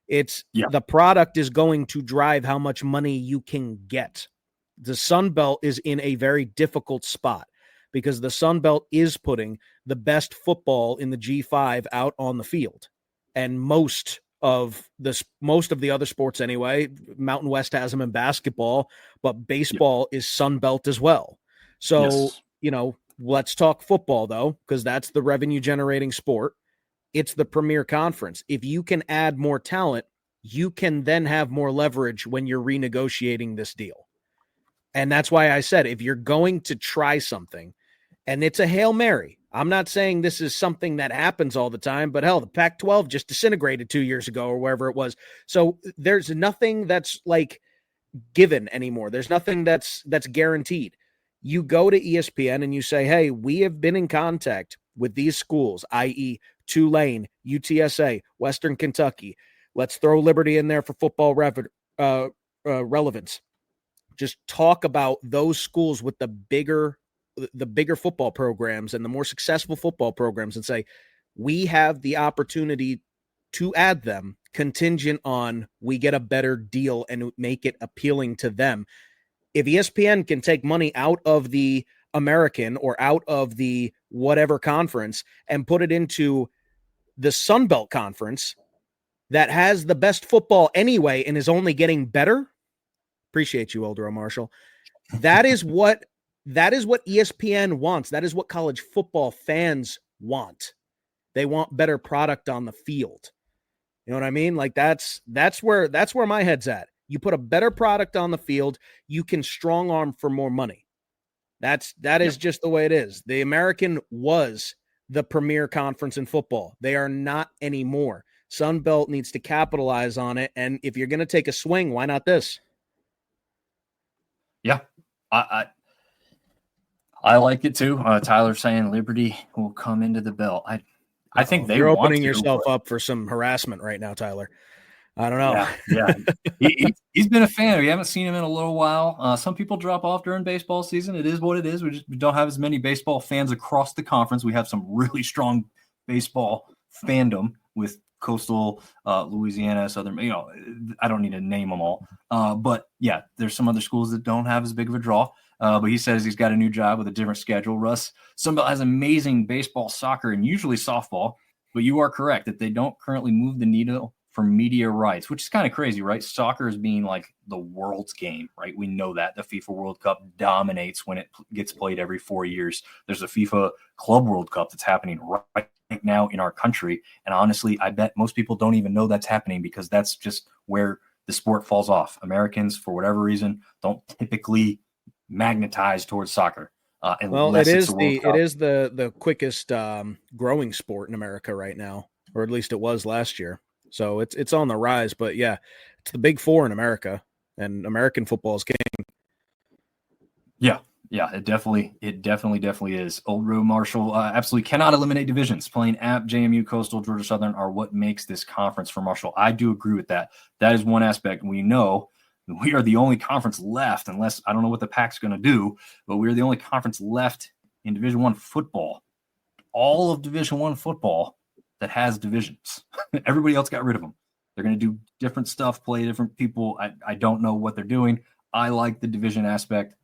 It's the product is going to drive how much money you can get. The sunbelt is in a very difficult spot because the sunbelt is putting the best football in the G5 out on the field. And most of the other sports anyway, Mountain West has them in basketball, but baseball is sunbelt as well. So, let's talk football, though, because that's the revenue generating sport. It's the premier conference. If you can add more talent, you can then have more leverage when you're renegotiating this deal. And that's why I said, if you're going to try something, and it's a Hail Mary, I'm not saying this is something that happens all the time, but hell, the Pac-12 just disintegrated 2 years ago or wherever it was. So there's nothing that's like given anymore. There's nothing that's guaranteed. You go to ESPN and you say, hey, we have been in contact with these schools, i.e. Tulane, UTSA, Western Kentucky. Let's throw Liberty in there for football relevance. Just talk about those schools with the bigger football programs and the more successful football programs and say, we have the opportunity to add them contingent on we get a better deal and make it appealing to them. If ESPN can take money out of the American or out of the whatever conference and put it into the Sunbelt Conference that has the best football anyway and is only getting better, appreciate you, Eldro Marshall. That is what ESPN wants. That is what college football fans want. They want better product on the field. You know what I mean? Like that's where my head's at. You put a better product on the field, you can strong arm for more money. That is just the way it is. The American was the premier conference in football. They are not anymore. Sunbelt needs to capitalize on it. And if you're going to take a swing, why not this? Yeah, I like it too. Tyler saying Liberty will come into the belt. I think you're opening yourself up for some harassment right now, Tyler. I don't know. Yeah. He's been a fan. We haven't seen him in a little while. Some people drop off during baseball season. It is what it is. We don't have as many baseball fans across the conference. We have some really strong baseball fandom with Coastal, Louisiana, Southern. I don't need to name them all. But yeah, there's some other schools that don't have as big of a draw. But he says he's got a new job with a different schedule. Russ, Sunbelt has amazing baseball, soccer, and usually softball. But you are correct that they don't currently move the needle for media rights, which is kind of crazy, right? Soccer is being like the world's game, right? We know that the FIFA World Cup dominates when it gets played every 4 years. There's a FIFA Club World Cup that's happening right now in our country. And honestly, I bet most people don't even know that's happening because that's just where the sport falls off. Americans, for whatever reason, don't typically magnetize towards soccer. Well, it is the quickest growing sport in America right now, or at least it was last year. So it's on the rise, but yeah, it's the big four in America, and American football is king. Yeah, it definitely is. Old Road Marshall absolutely cannot eliminate divisions. Playing App, JMU, Coastal, Georgia Southern are what makes this conference for Marshall. I do agree with that. That is one aspect. We know we are the only conference left, unless I don't know what the Pac's going to do, but we're the only conference left in Division I football. All of Division I football that has divisions. Everybody else got rid of them. They're going to do different stuff, play different people. I don't know what they're doing. I like the division aspect.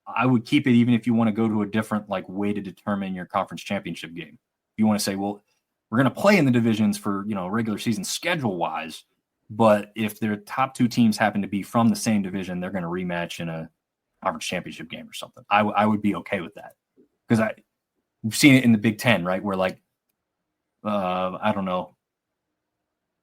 I would keep it even if you want to go to a different like way to determine your conference championship game. If you want to say, well, we're going to play in the divisions for, regular season schedule wise, but if their top two teams happen to be from the same division, they're going to rematch in a conference championship game or something. I would be okay with that because we've seen it in the Big Ten, right? Where like, I don't know,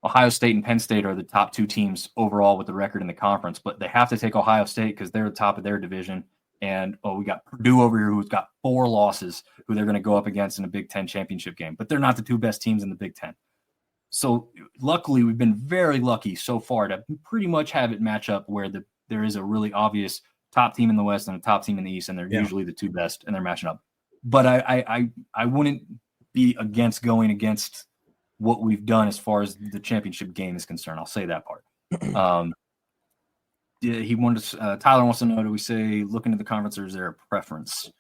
Ohio State and Penn State are the top two teams overall with the record in the conference, but they have to take Ohio State because they're the top of their division. And we got Purdue over here who's got 4 losses who they're going to go up against in a Big Ten championship game, but they're not the two best teams in the Big Ten. So luckily, we've been very lucky so far to pretty much have it match up where there is a really obvious top team in the West and a top team in the East, and they're usually the two best, and they're matching up. But I wouldn't be against going against what we've done as far as the championship game is concerned. I'll say that part. He wanted to, Tyler wants to know, do we say looking at the conference or is there a preference?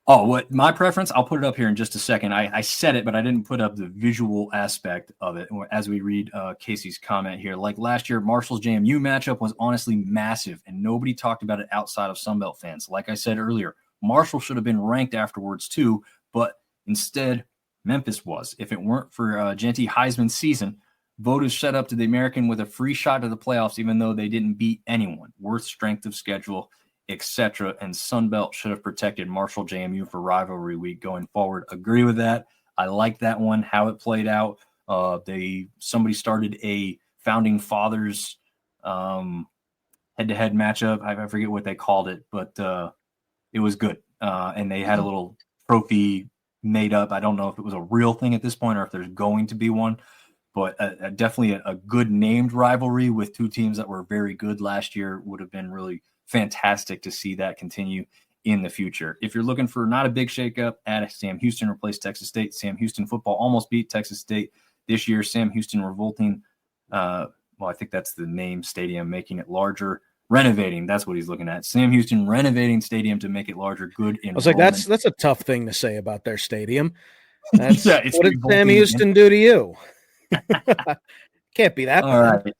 Oh, what my preference? I'll put it up here in just a second. I said it, but I didn't put up the visual aspect of it as we read Casey's comment here. Like last year, Marshall's JMU matchup was honestly massive, and nobody talked about it outside of Sunbelt fans. Like I said earlier, Marshall should have been ranked afterwards too, but instead Memphis was. If it weren't for Genty Heisman's season, voters set up to the American with a free shot to the playoffs, even though they didn't beat anyone. Worth strength of schedule, etc. And Sunbelt should have protected Marshall JMU for rivalry week going forward. Agree with that. I like that one, how it played out. Somebody started a founding fathers head-to-head matchup. I forget what they called it, but it was good. And they had a little trophy made up. I don't know if it was a real thing at this point or if there's going to be one, but definitely a good named rivalry with two teams that were very good last year would have been really fantastic to see that continue in the future. If you're looking for not a big shakeup, add Sam Houston replaced Texas State. Sam Houston football almost beat Texas State this year. Sam Houston revolting. I think that's the name stadium, making it larger. Renovating, that's what he's looking at. Sam Houston renovating stadium to make it larger. Good. I was like, that's a tough thing to say about their stadium. That's, what did Sam Houston do to you? Can't be that bad. All right.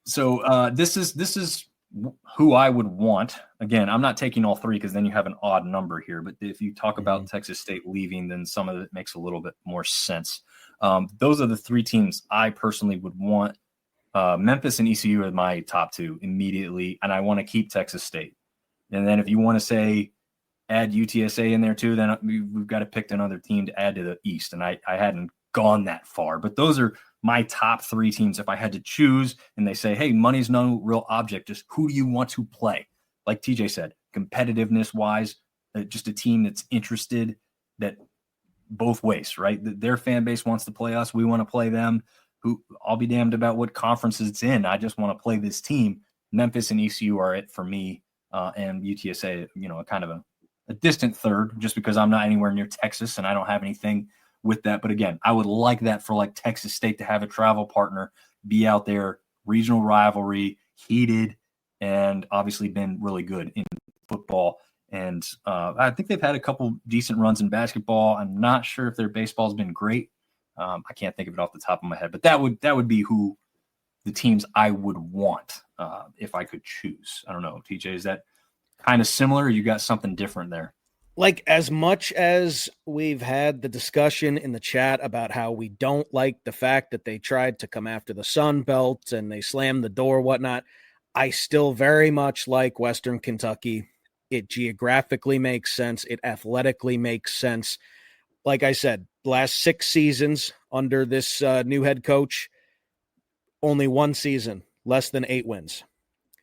So this is who I would want. Again, I'm not taking all three because then you have an odd number here. But if you talk about Texas State leaving, then some of it makes a little bit more sense. Those are the three teams I personally would want. Memphis and ECU are my top two immediately, and I want to keep Texas State. And then if you want to say add UTSA in there too, then we've got to pick another team to add to the East. And I hadn't gone that far, but those are my top three teams. If I had to choose and they say, hey, money's no real object, just who do you want to play? Like TJ said, competitiveness wise, just a team that's interested, that both ways, right? Their fan base wants to play us. We want to play them. Who I'll be damned about what conference it's in. I just want to play this team. Memphis and ECU are it for me. And UTSA, kind of a distant third, just because I'm not anywhere near Texas and I don't have anything with that. But again, I would like that for like Texas State to have a travel partner, be out there, regional rivalry, heated, and obviously been really good in football. And I think they've had a couple decent runs in basketball. I'm not sure if their baseball's been great. I can't think of it off the top of my head, but that would be who the teams I would want if I could choose. I don't know, TJ, is that kind of similar? Or you got something different there? Like, as much as we've had the discussion in the chat about how we don't like the fact that they tried to come after the Sun Belt and they slammed the door, whatnot, I still very much like Western Kentucky. It geographically makes sense. It athletically makes sense. Like I said, last 6 seasons under this new head coach, only one season, less than 8 wins.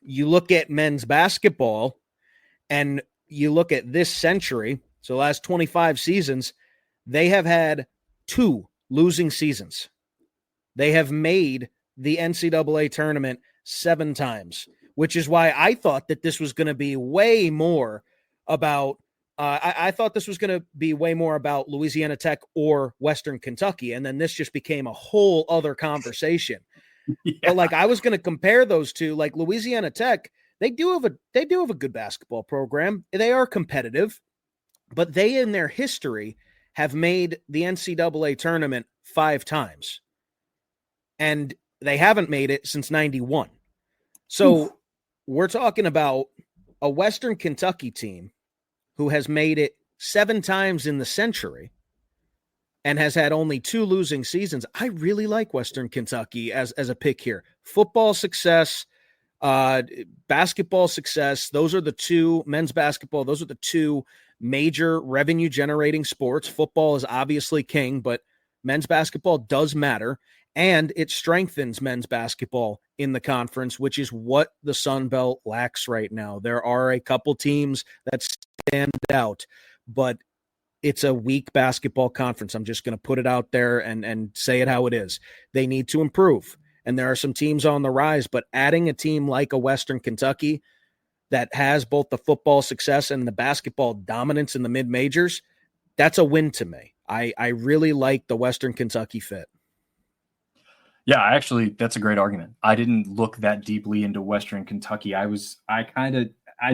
You look at men's basketball and you look at this century, so last 25 seasons, they have had 2 losing seasons. They have made the NCAA tournament 7 times, which is why I thought that this was going to be way more about I thought this was going to be way more about Louisiana Tech or Western Kentucky, and then this just became a whole other conversation. Yeah. But like, I was going to compare those two. Like, Louisiana Tech, they do have a good basketball program. They are competitive, but they in their history have made the NCAA tournament 5 times, and they haven't made it since 91. So we're talking about a Western Kentucky team who has made it 7 times in the century and has had only 2 losing seasons. I really like Western Kentucky as a pick here. Football success, basketball success. Those are the 2, men's basketball. Those are the 2 major revenue generating sports. Football is obviously king, but men's basketball does matter. And it strengthens men's basketball in the conference, which is what the Sun Belt lacks right now. There are a couple teams that stand out, but it's a weak basketball conference. I'm just going to put it out there and say it how it is. They need to improve. And there are some teams on the rise, but adding a team like a Western Kentucky that has both the football success and the basketball dominance in the mid-majors, that's a win to me. I really like the Western Kentucky fit. Yeah, actually, that's a great argument. I didn't look that deeply into Western Kentucky. I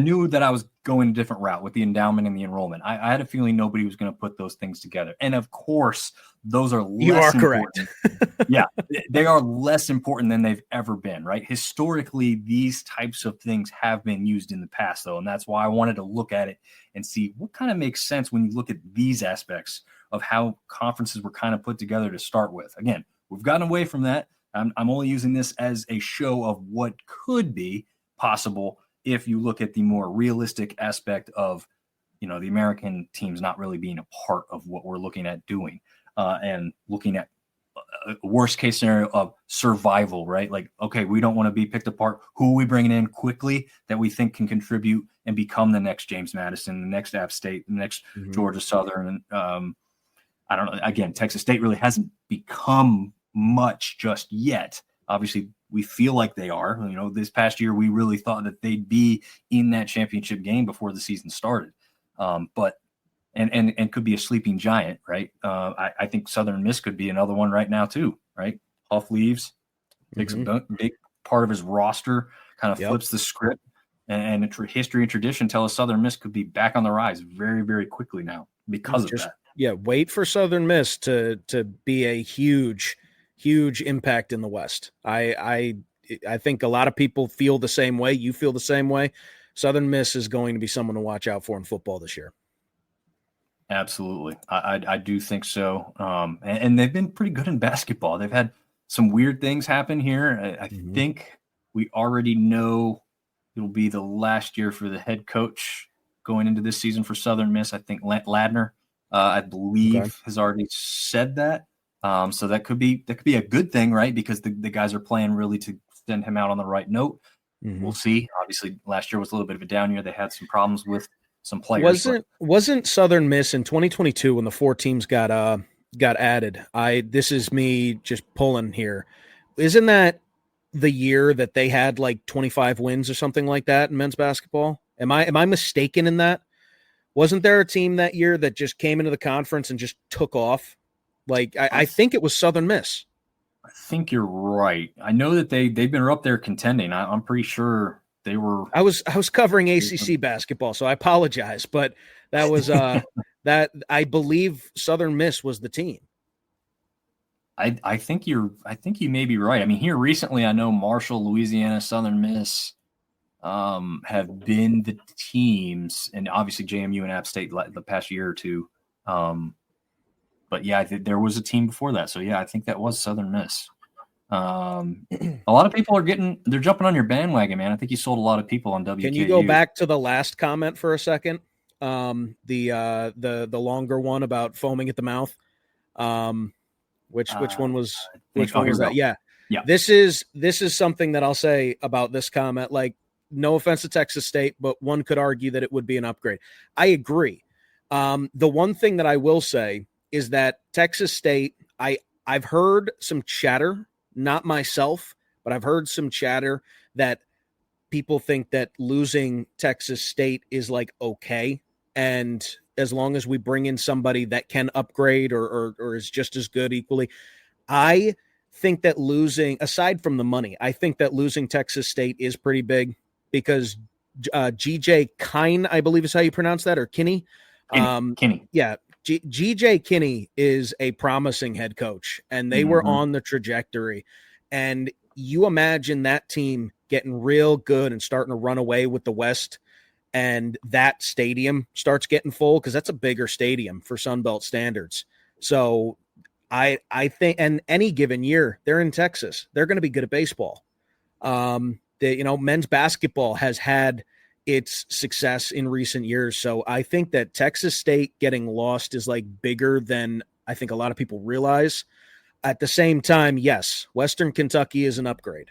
knew that I was going a different route with the endowment and the enrollment. I had a feeling nobody was going to put those things together. And of course, those are less You are important. correct. Yeah, they are less important than they've ever been, right? Historically, these types of things have been used in the past, though. And that's why I wanted to look at it and see what kind of makes sense when you look at these aspects of how conferences were kind of put together to start with. Again, we've gotten away from that. I'm only using this as a show of what could be possible if you look at the more realistic aspect of, the American teams not really being a part of what we're looking at doing, and looking at a worst case scenario of survival, right? Like, okay, we don't want to be picked apart. Who are we bringing in quickly that we think can contribute and become the next James Madison, the next App State, the next Georgia Southern? I don't know. Again, Texas State really hasn't become much just yet. Obviously, we feel like they are. This past year, we really thought that they'd be in that championship game before the season started. But could be a sleeping giant, right? I think Southern Miss could be another one right now too, right? Huff leaves, takes a big part of his roster, kind of flips the script, and history and tradition tell us Southern Miss could be back on the rise very, very quickly now because of that. Yeah, wait for Southern Miss to be a huge impact in the West. I think a lot of people feel the same way. You feel the same way. Southern Miss is going to be someone to watch out for in football this year. Absolutely. I do think so. And they've been pretty good in basketball. They've had some weird things happen here. I think we already know it'll be the last year for the head coach going into this season for Southern Miss. I think Ladner, I believe, has already said that. So that could be a good thing, right? Because the guys are playing really to send him out on the right note. We'll see. Obviously, last year was a little bit of a down year. They had some problems with some players. Wasn't Southern Miss in 2022 when the 4 teams got added? This is me just pulling here. Isn't that the year that they had like 25 wins or something like that in men's basketball? Am I mistaken in that? Wasn't there a team that year that just came into the conference and just took off? Like I think it was Southern Miss. I think you're right. I know that they've been up there contending. I'm pretty sure they were. I was covering ACC basketball, so I apologize, but that was that I believe Southern Miss was the team. I think you may be right. I mean, here recently, I know Marshall, Louisiana, Southern Miss have been the teams, and obviously JMU and App State the past year or two. But yeah, there was a team before that. So yeah, I think that was Southern Miss. A lot of people they're jumping on your bandwagon, man. I think you sold a lot of people on WKU. Can you go back to the last comment for a second? The longer one about foaming at the mouth. Which one was that? Yeah. This is something that I'll say about this comment. Like, no offense to Texas State, but one could argue that it would be an upgrade. I agree. The one thing that I will say is that Texas State, I've heard some chatter, not myself, but I've heard some chatter that people think that losing Texas State is like okay. And as long as we bring in somebody that can upgrade or is just as good equally, I think that losing, aside from the money, I think that losing Texas State is pretty big because GJ Kine, I believe is how you pronounce that, or Kinney. Kinney. Yeah. GJ Kinney is a promising head coach, and they were on the trajectory. And you imagine that team getting real good and starting to run away with the West, and that stadium starts getting full, because that's a bigger stadium for Sunbelt standards. So I think, and any given year, they're in Texas, they're going to be good at baseball. Men's basketball has had its success in recent years. So I think that Texas State getting lost is like bigger than I think a lot of people realize. At the same time, yes, Western Kentucky is an upgrade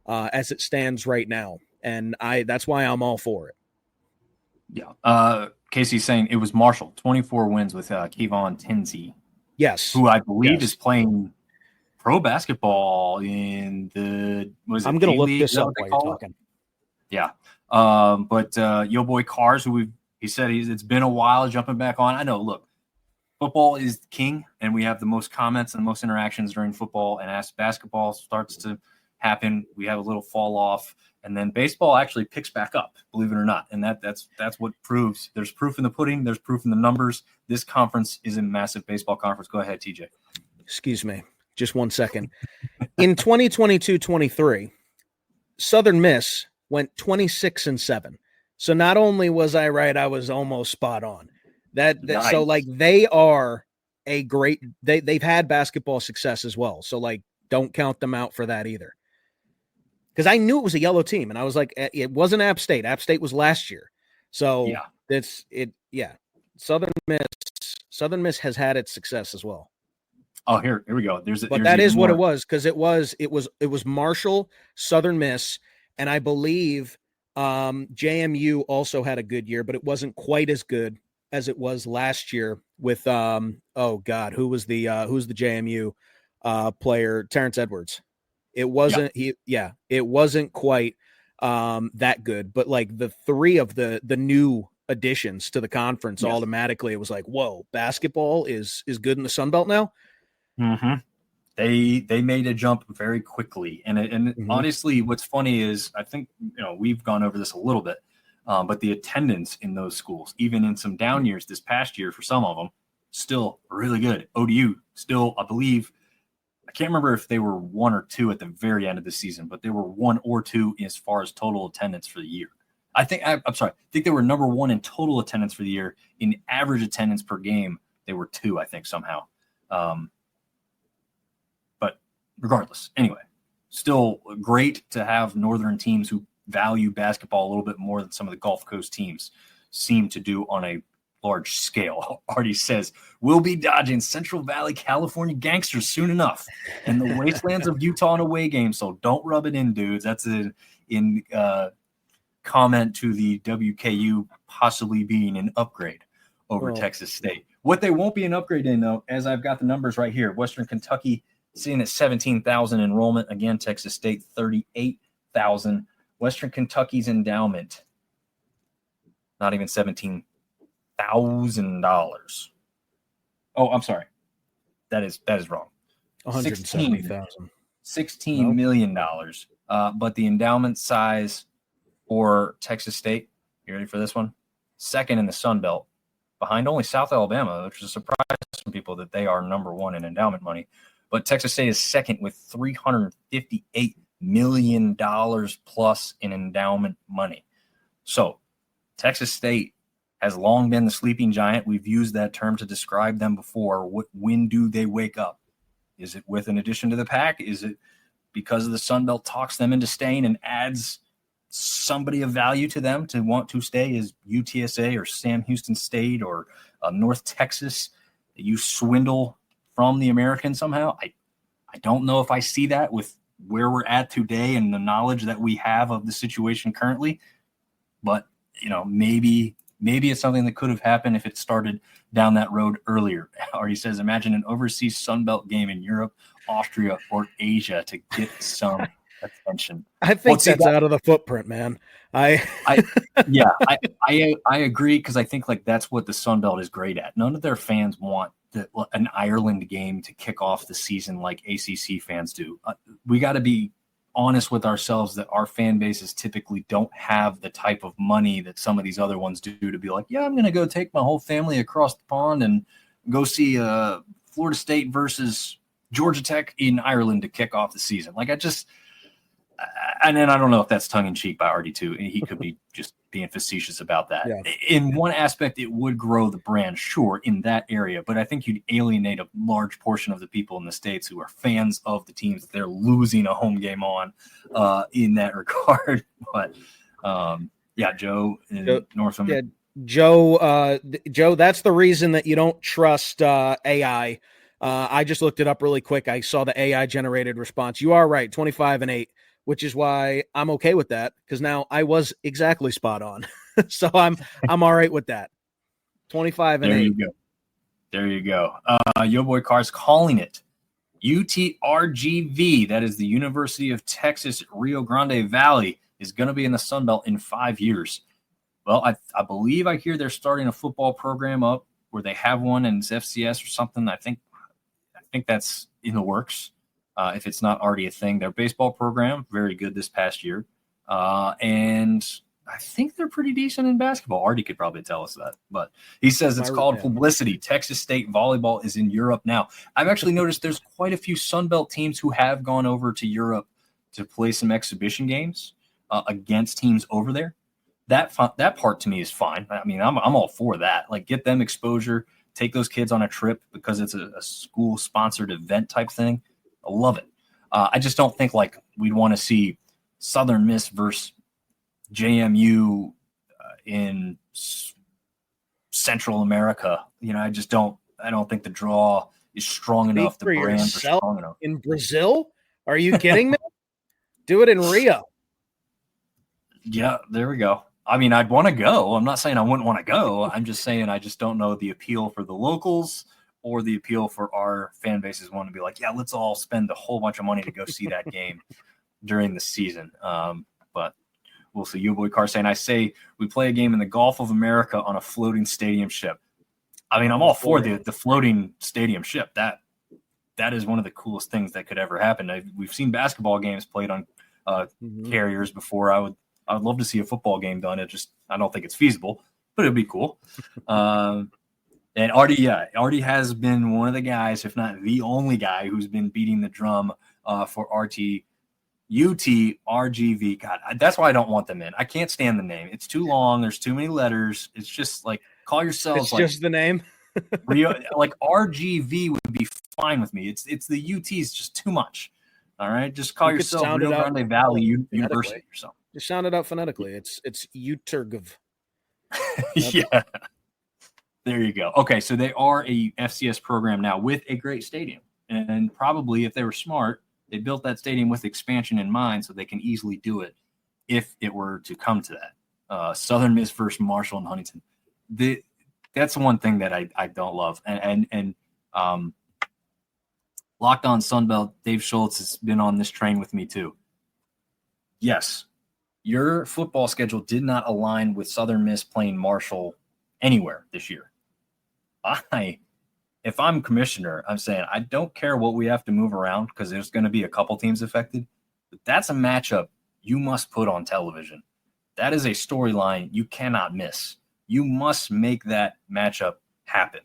as it stands right now. And that's why I'm all for it. Yeah. Casey's saying it was Marshall, 24 wins with Kevon Tenzie. Yes. Who I believe is playing pro basketball in the, I'm going to look this up while you're talking. Yeah. But yo boy Cars, who he said it's been a while jumping back on. I know, look, football is king, and we have the most comments and the most interactions during football, and as basketball starts to happen, we have a little fall off, and then baseball actually picks back up, believe it or not. And that's what proves there's proof in the pudding, there's proof in the numbers. This conference is a massive baseball conference. Go ahead, TJ. Excuse me. Just 1 second. In 2022-23, Southern Miss went 26-7. So not only was I right, I was almost spot on. Nice. So like they are a great. They've had basketball success as well. So like don't count them out for that either. Because I knew it was a yellow team, and I was like, it wasn't App State. App State was last year. So yeah, that's it. Yeah, Southern Miss has had its success as well. Oh, here we go. There's that is what it was, because it was Marshall, Southern Miss, and I believe JMU also had a good year, but it wasn't quite as good as it was last year with who was the JMU player? Terrence Edwards. It wasn't it wasn't quite that good, but like the three of the new additions to the conference, automatically it was like, whoa, basketball is good in the Sun Belt now. Mm-hmm. They made a jump very quickly, and honestly, what's funny is I think we've gone over this a little bit, but the attendance in those schools, even in some down years this past year for some of them, still really good. ODU still, I believe, I can't remember if they were 1 or 2 at the very end of the season, but they were 1 or 2 as far as total attendance for the year. I think they were number 1 in total attendance for the year. In average attendance per game, they were 2, I think, somehow. But regardless, anyway, still great to have northern teams who value basketball a little bit more than some of the Gulf Coast teams seem to do on a large scale. Artie says, we'll be dodging Central Valley, California gangsters soon enough in the wastelands of Utah in away games. So don't rub it in, dudes. That's in comment to the WKU possibly being an upgrade over Texas State. What they won't be an upgrade in, though, as I've got the numbers right here, Western Kentucky sitting at 17,000 enrollment. Again, Texas State, 38,000. Western Kentucky's endowment, not even $17,000. Oh, I'm sorry. That is wrong. $170,000. $16 million. But the endowment size for Texas State, you ready for this one? Second in the Sun Belt, behind only South Alabama, which is a surprise to some people that they are number 1 in endowment money. But Texas State is second with $358 million plus in endowment money. So Texas State has long been the sleeping giant. We've used that term to describe them before. When do they wake up? Is it with an addition to the pack? Is it because of the Sun Belt talks them into staying and adds somebody of value to them to want to stay? Is UTSA or Sam Houston State or North Texas that you swindle from the American somehow? I don't know if I see that with where we're at today and the knowledge that we have of the situation currently. But, maybe it's something that could have happened if it started down that road earlier. Or he says, imagine an overseas Sunbelt game in Europe, Austria, or Asia to get some attention. I think that's out of the footprint, man. I agree, because I think like that's what the Sunbelt is great at. None of their fans want an Ireland game to kick off the season like ACC fans do. We got to be honest with ourselves that our fan bases typically don't have the type of money that some of these other ones do to be like, yeah, I'm going to go take my whole family across the pond and go see Florida State versus Georgia Tech in Ireland to kick off the season. Like And then I don't know if that's tongue in cheek by RD2. He could be just being facetious about that. Yeah. In one aspect, it would grow the brand, sure, in that area, but I think you'd alienate a large portion of the people in the States who are fans of the teams that they're losing a home game on in that regard. But yeah, Joe in Northam. Yeah, Joe, that's the reason that you don't trust AI. I just looked it up really quick. I saw the AI generated response. You are right, 25-8. Which is why I'm okay with that, because now I was exactly spot on. So I'm all right with that. 25-8. There you go. Yo Boy Car's calling it UTRGV. That is the University of Texas Rio Grande Valley, is going to be in the Sun Belt in 5 years. Well, I believe I hear they're starting a football program up where they have one in FCS or something. I think that's in the works. If it's not already a thing. Their baseball program, very good this past year. And I think they're pretty decent in basketball. Artie could probably tell us that. But he says it's called publicity. Texas State volleyball is in Europe now. I've actually noticed there's quite a few Sunbelt teams who have gone over to Europe to play some exhibition games against teams over there. That part to me is fine. I mean, I'm all for that. Like, get them exposure, take those kids on a trip because it's a school-sponsored event type thing. I love it. I just don't think like we'd want to see Southern Miss versus JMU in Central America. You know, I don't think the draw is strong enough. The brands are strong enough. In Brazil? Are you kidding me? Do it in Rio. Yeah, there we go. I mean, I'd want to go. I'm not saying I wouldn't want to go. I'm just saying I just don't know the appeal for the locals or the appeal for our fan bases want to be like, yeah, let's all spend a whole bunch of money to go see that game during the season. But we'll see. You boy Car saying, I say we play a game in the Gulf of America on a floating stadium ship. I mean, I'm all for the floating stadium ship. That is one of the coolest things that could ever happen. We've seen basketball games played on carriers before. I would love to see a football game done. I don't think it's feasible, but it'd be cool. And Artie has been one of the guys, if not the only guy, who's been beating the drum for UTRGV. God, that's why I don't want them in. I can't stand the name. It's too long. There's too many letters. It's just like, call yourselves it's just the name. Rio, like RGV would be fine with me. It's the UT is just too much. All right, just call yourself Rio Grande Valley University or something. Just sound it out phonetically. It's UTRGV. Yeah. There you go. Okay, so they are a FCS program now with a great stadium. And probably if they were smart, they built that stadium with expansion in mind so they can easily do it if it were to come to that. Southern Miss versus Marshall and Huntington. That's one thing that I don't love. And Locked On Sunbelt, Dave Schultz has been on this train with me too. Yes, your football schedule did not align with Southern Miss playing Marshall anywhere this year. If I'm commissioner, I'm saying I don't care what we have to move around because there's going to be a couple teams affected. But that's a matchup you must put on television. That is a storyline you cannot miss. You must make that matchup happen.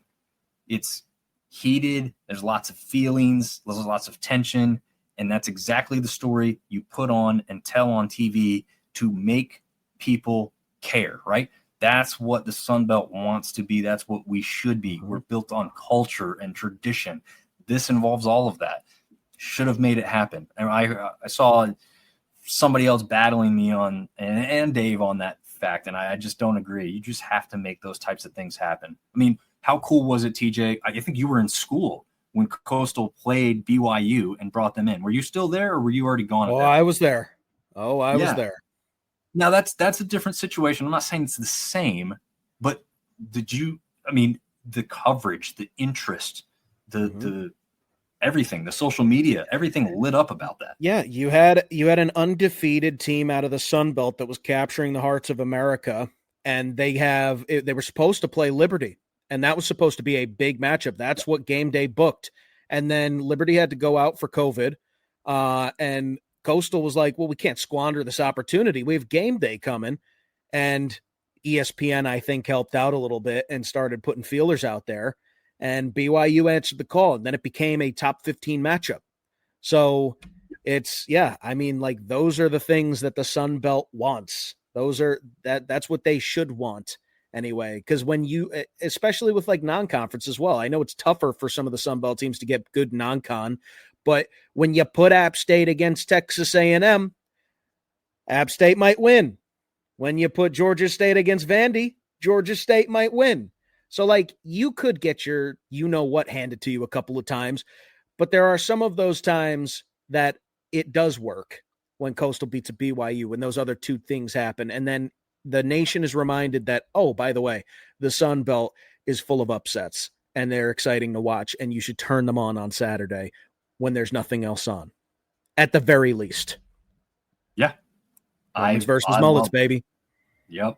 It's heated. There's lots of feelings. There's lots of tension. And that's exactly the story you put on and tell on TV to make people care, right? That's what the Sun Belt wants to be. That's what we should be. We're built on culture and tradition. This involves all of that. Should have made it happen. And I saw somebody else battling me on and Dave on that fact, and I just don't agree. You just have to make those types of things happen. I mean, how cool was it, TJ? I think you were in school when Coastal played BYU and brought them in. Were you still there, or were you already gone? I was there. I was there. Now that's a different situation. I'm not saying it's the same, but the coverage, the interest, the everything, the social media, everything lit up about that. Yeah, you had an undefeated team out of the Sun Belt that was capturing the hearts of America, and they were supposed to play Liberty, and that was supposed to be a big matchup. That's what Game Day booked, and then Liberty had to go out for COVID, and Coastal was like, well, we can't squander this opportunity. We have Game Day coming. And ESPN, I think, helped out a little bit and started putting feelers out there. And BYU answered the call. And then it became a top 15 matchup. So I mean, like, those are the things that the Sun Belt wants. That's what they should want anyway. Because when you, especially with like non-conference as well, I know it's tougher for some of the Sun Belt teams to get good non-con, but when you put App State against Texas A&M, App State might win. When you put Georgia State against Vandy, Georgia State might win. So, like, you could get your you-know-what handed to you a couple of times, but there are some of those times that it does work when Coastal beats a BYU, when those other two things happen. And then the nation is reminded that, oh, by the way, the Sun Belt is full of upsets, and they're exciting to watch, and you should turn them on Saturday when there's nothing else on, at the very least. Yeah. Mullets versus mullets, baby. Yep.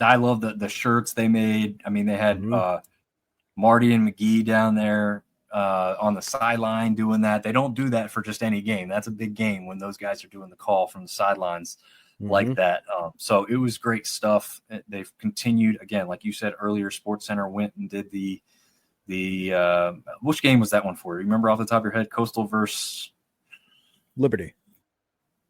I love the shirts they made. I mean, they had Marty and McGee down there on the sideline doing that. They don't do that for just any game. That's a big game when those guys are doing the call from the sidelines like that. So it was great stuff. They've continued, again, like you said earlier, Sports Center went and did the which game was that one for? You remember off the top of your head? Coastal versus Liberty.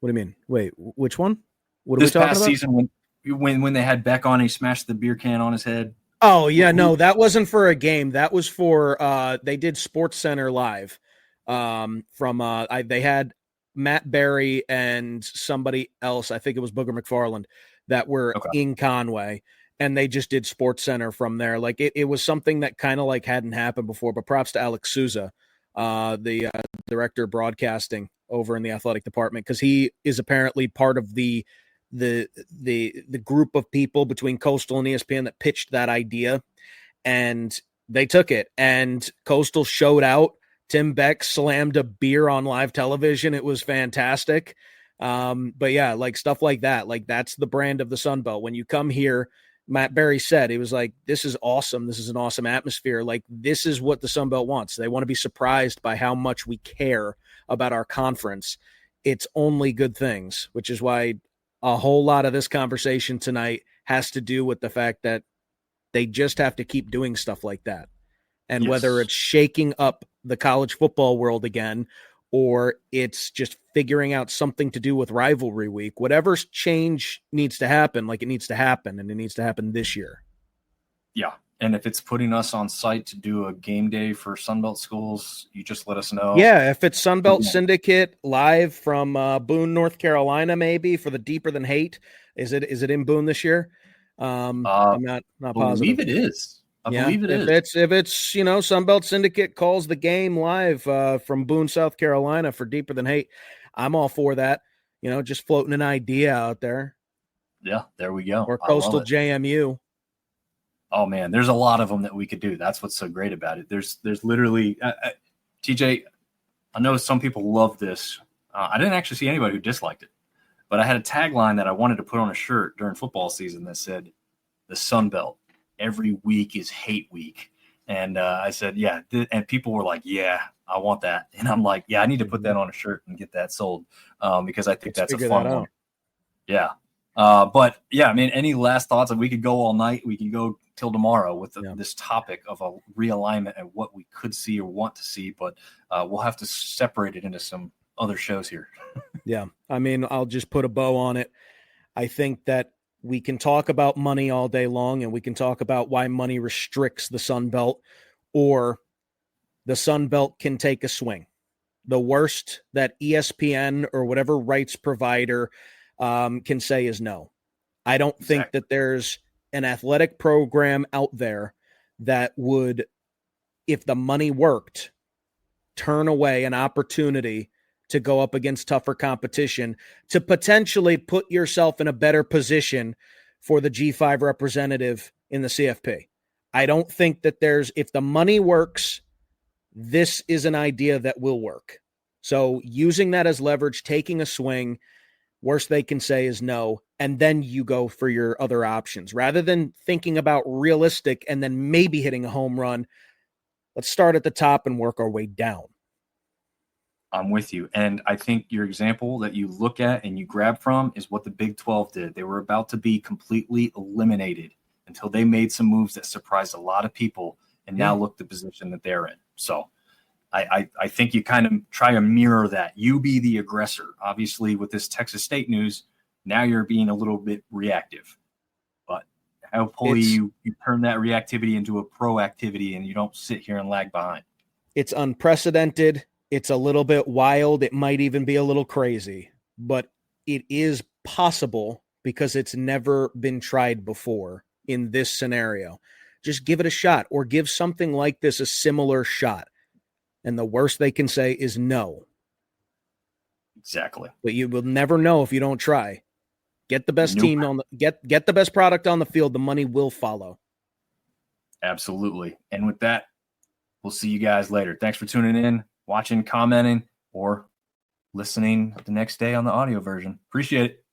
What do you mean? Wait, which one? What are this we talking past about? season when they had Beck on, he smashed the beer can on his head. Oh yeah, no, that wasn't for a game. That was for they did Sports Center live. They had Matt Berry and somebody else, I think it was Booger McFarland, that were in Conway, and they just did Sports Center from there. Like it was something that kind of like hadn't happened before. But props to Alex Souza, the director of broadcasting over in the athletic department, because he is apparently part of the group of people between Coastal and ESPN that pitched that idea, and they took it, and Coastal showed out. Tim Beck slammed a beer on live television. It was fantastic. But yeah, like stuff like that, like that's the brand of the Sun Belt. When you come here, Matt Berry said, he was like, this is awesome. This is an awesome atmosphere. Like, this is what the Sun Belt wants. They want to be surprised by how much we care about our conference. It's only good things, which is why a whole lot of this conversation tonight has to do with the fact that they just have to keep doing stuff like that. And whether it's shaking up the college football world again, or it's just figuring out something to do with rivalry week, whatever change needs to happen, like it needs to happen, and it needs to happen this year. Yeah. And if it's putting us on site to do a game day for Sunbelt schools, you just let us know. Yeah, if it's Sunbelt Syndicate live from Boone, North Carolina, maybe for the Deeper Than Hate. Is it in Boone this year? I'm not positive. I believe it is. I believe it is. If it's Sunbelt Syndicate calls the game live from Boone, South Carolina for Deeper Than Hate, I'm all for that. Just floating an idea out there. Yeah, there we go. Or Coastal JMU. Oh man, there's a lot of them that we could do. That's what's so great about it. There's literally TJ. I know some people love this. I didn't actually see anybody who disliked it, but I had a tagline that I wanted to put on a shirt during football season that said, "The Sun Belt, every week is hate week." And I said, "Yeah," and people were like, "Yeah, I want that." And I'm like, "Yeah, I need to put that on a shirt and get that sold because I think that's a fun one." Yeah. But yeah, I mean, any last thoughts? We could go all night. We could go till tomorrow with this topic of a realignment and what we could see or want to see, but we'll have to separate it into some other shows here. Yeah. I mean, I'll just put a bow on it. I think that we can talk about money all day long, and we can talk about why money restricts the Sun Belt, or the Sun Belt can take a swing. The worst that ESPN or whatever rights provider can say is no. I don't think that there's an athletic program out there that would, if the money worked, turn away an opportunity to go up against tougher competition to potentially put yourself in a better position for the G5 representative in the CFP. I don't think that if the money works, this is an idea that will work. So using that as leverage, taking a swing, worst they can say is no, and then you go for your other options. Rather than thinking about realistic and then maybe hitting a home run, let's start at the top and work our way down. I'm with you. And I think your example that you look at and you grab from is what the Big 12 did. They were about to be completely eliminated until they made some moves that surprised a lot of people, and now look the position that they're in. So I think you kind of try to mirror that. You be the aggressor. Obviously, with this Texas State news, now you're being a little bit reactive. But hopefully you turn that reactivity into a proactivity and you don't sit here and lag behind. It's unprecedented. It's a little bit wild. It might even be a little crazy, but it is possible because it's never been tried before in this scenario. Just give it a shot, or give something like this a similar shot. And the worst they can say is no. Exactly. But you will never know if you don't try. Get the best team on the get the best product on the field. The money will follow. Absolutely. And with that, we'll see you guys later. Thanks for tuning in, watching, commenting, or listening the next day on the audio version. Appreciate it.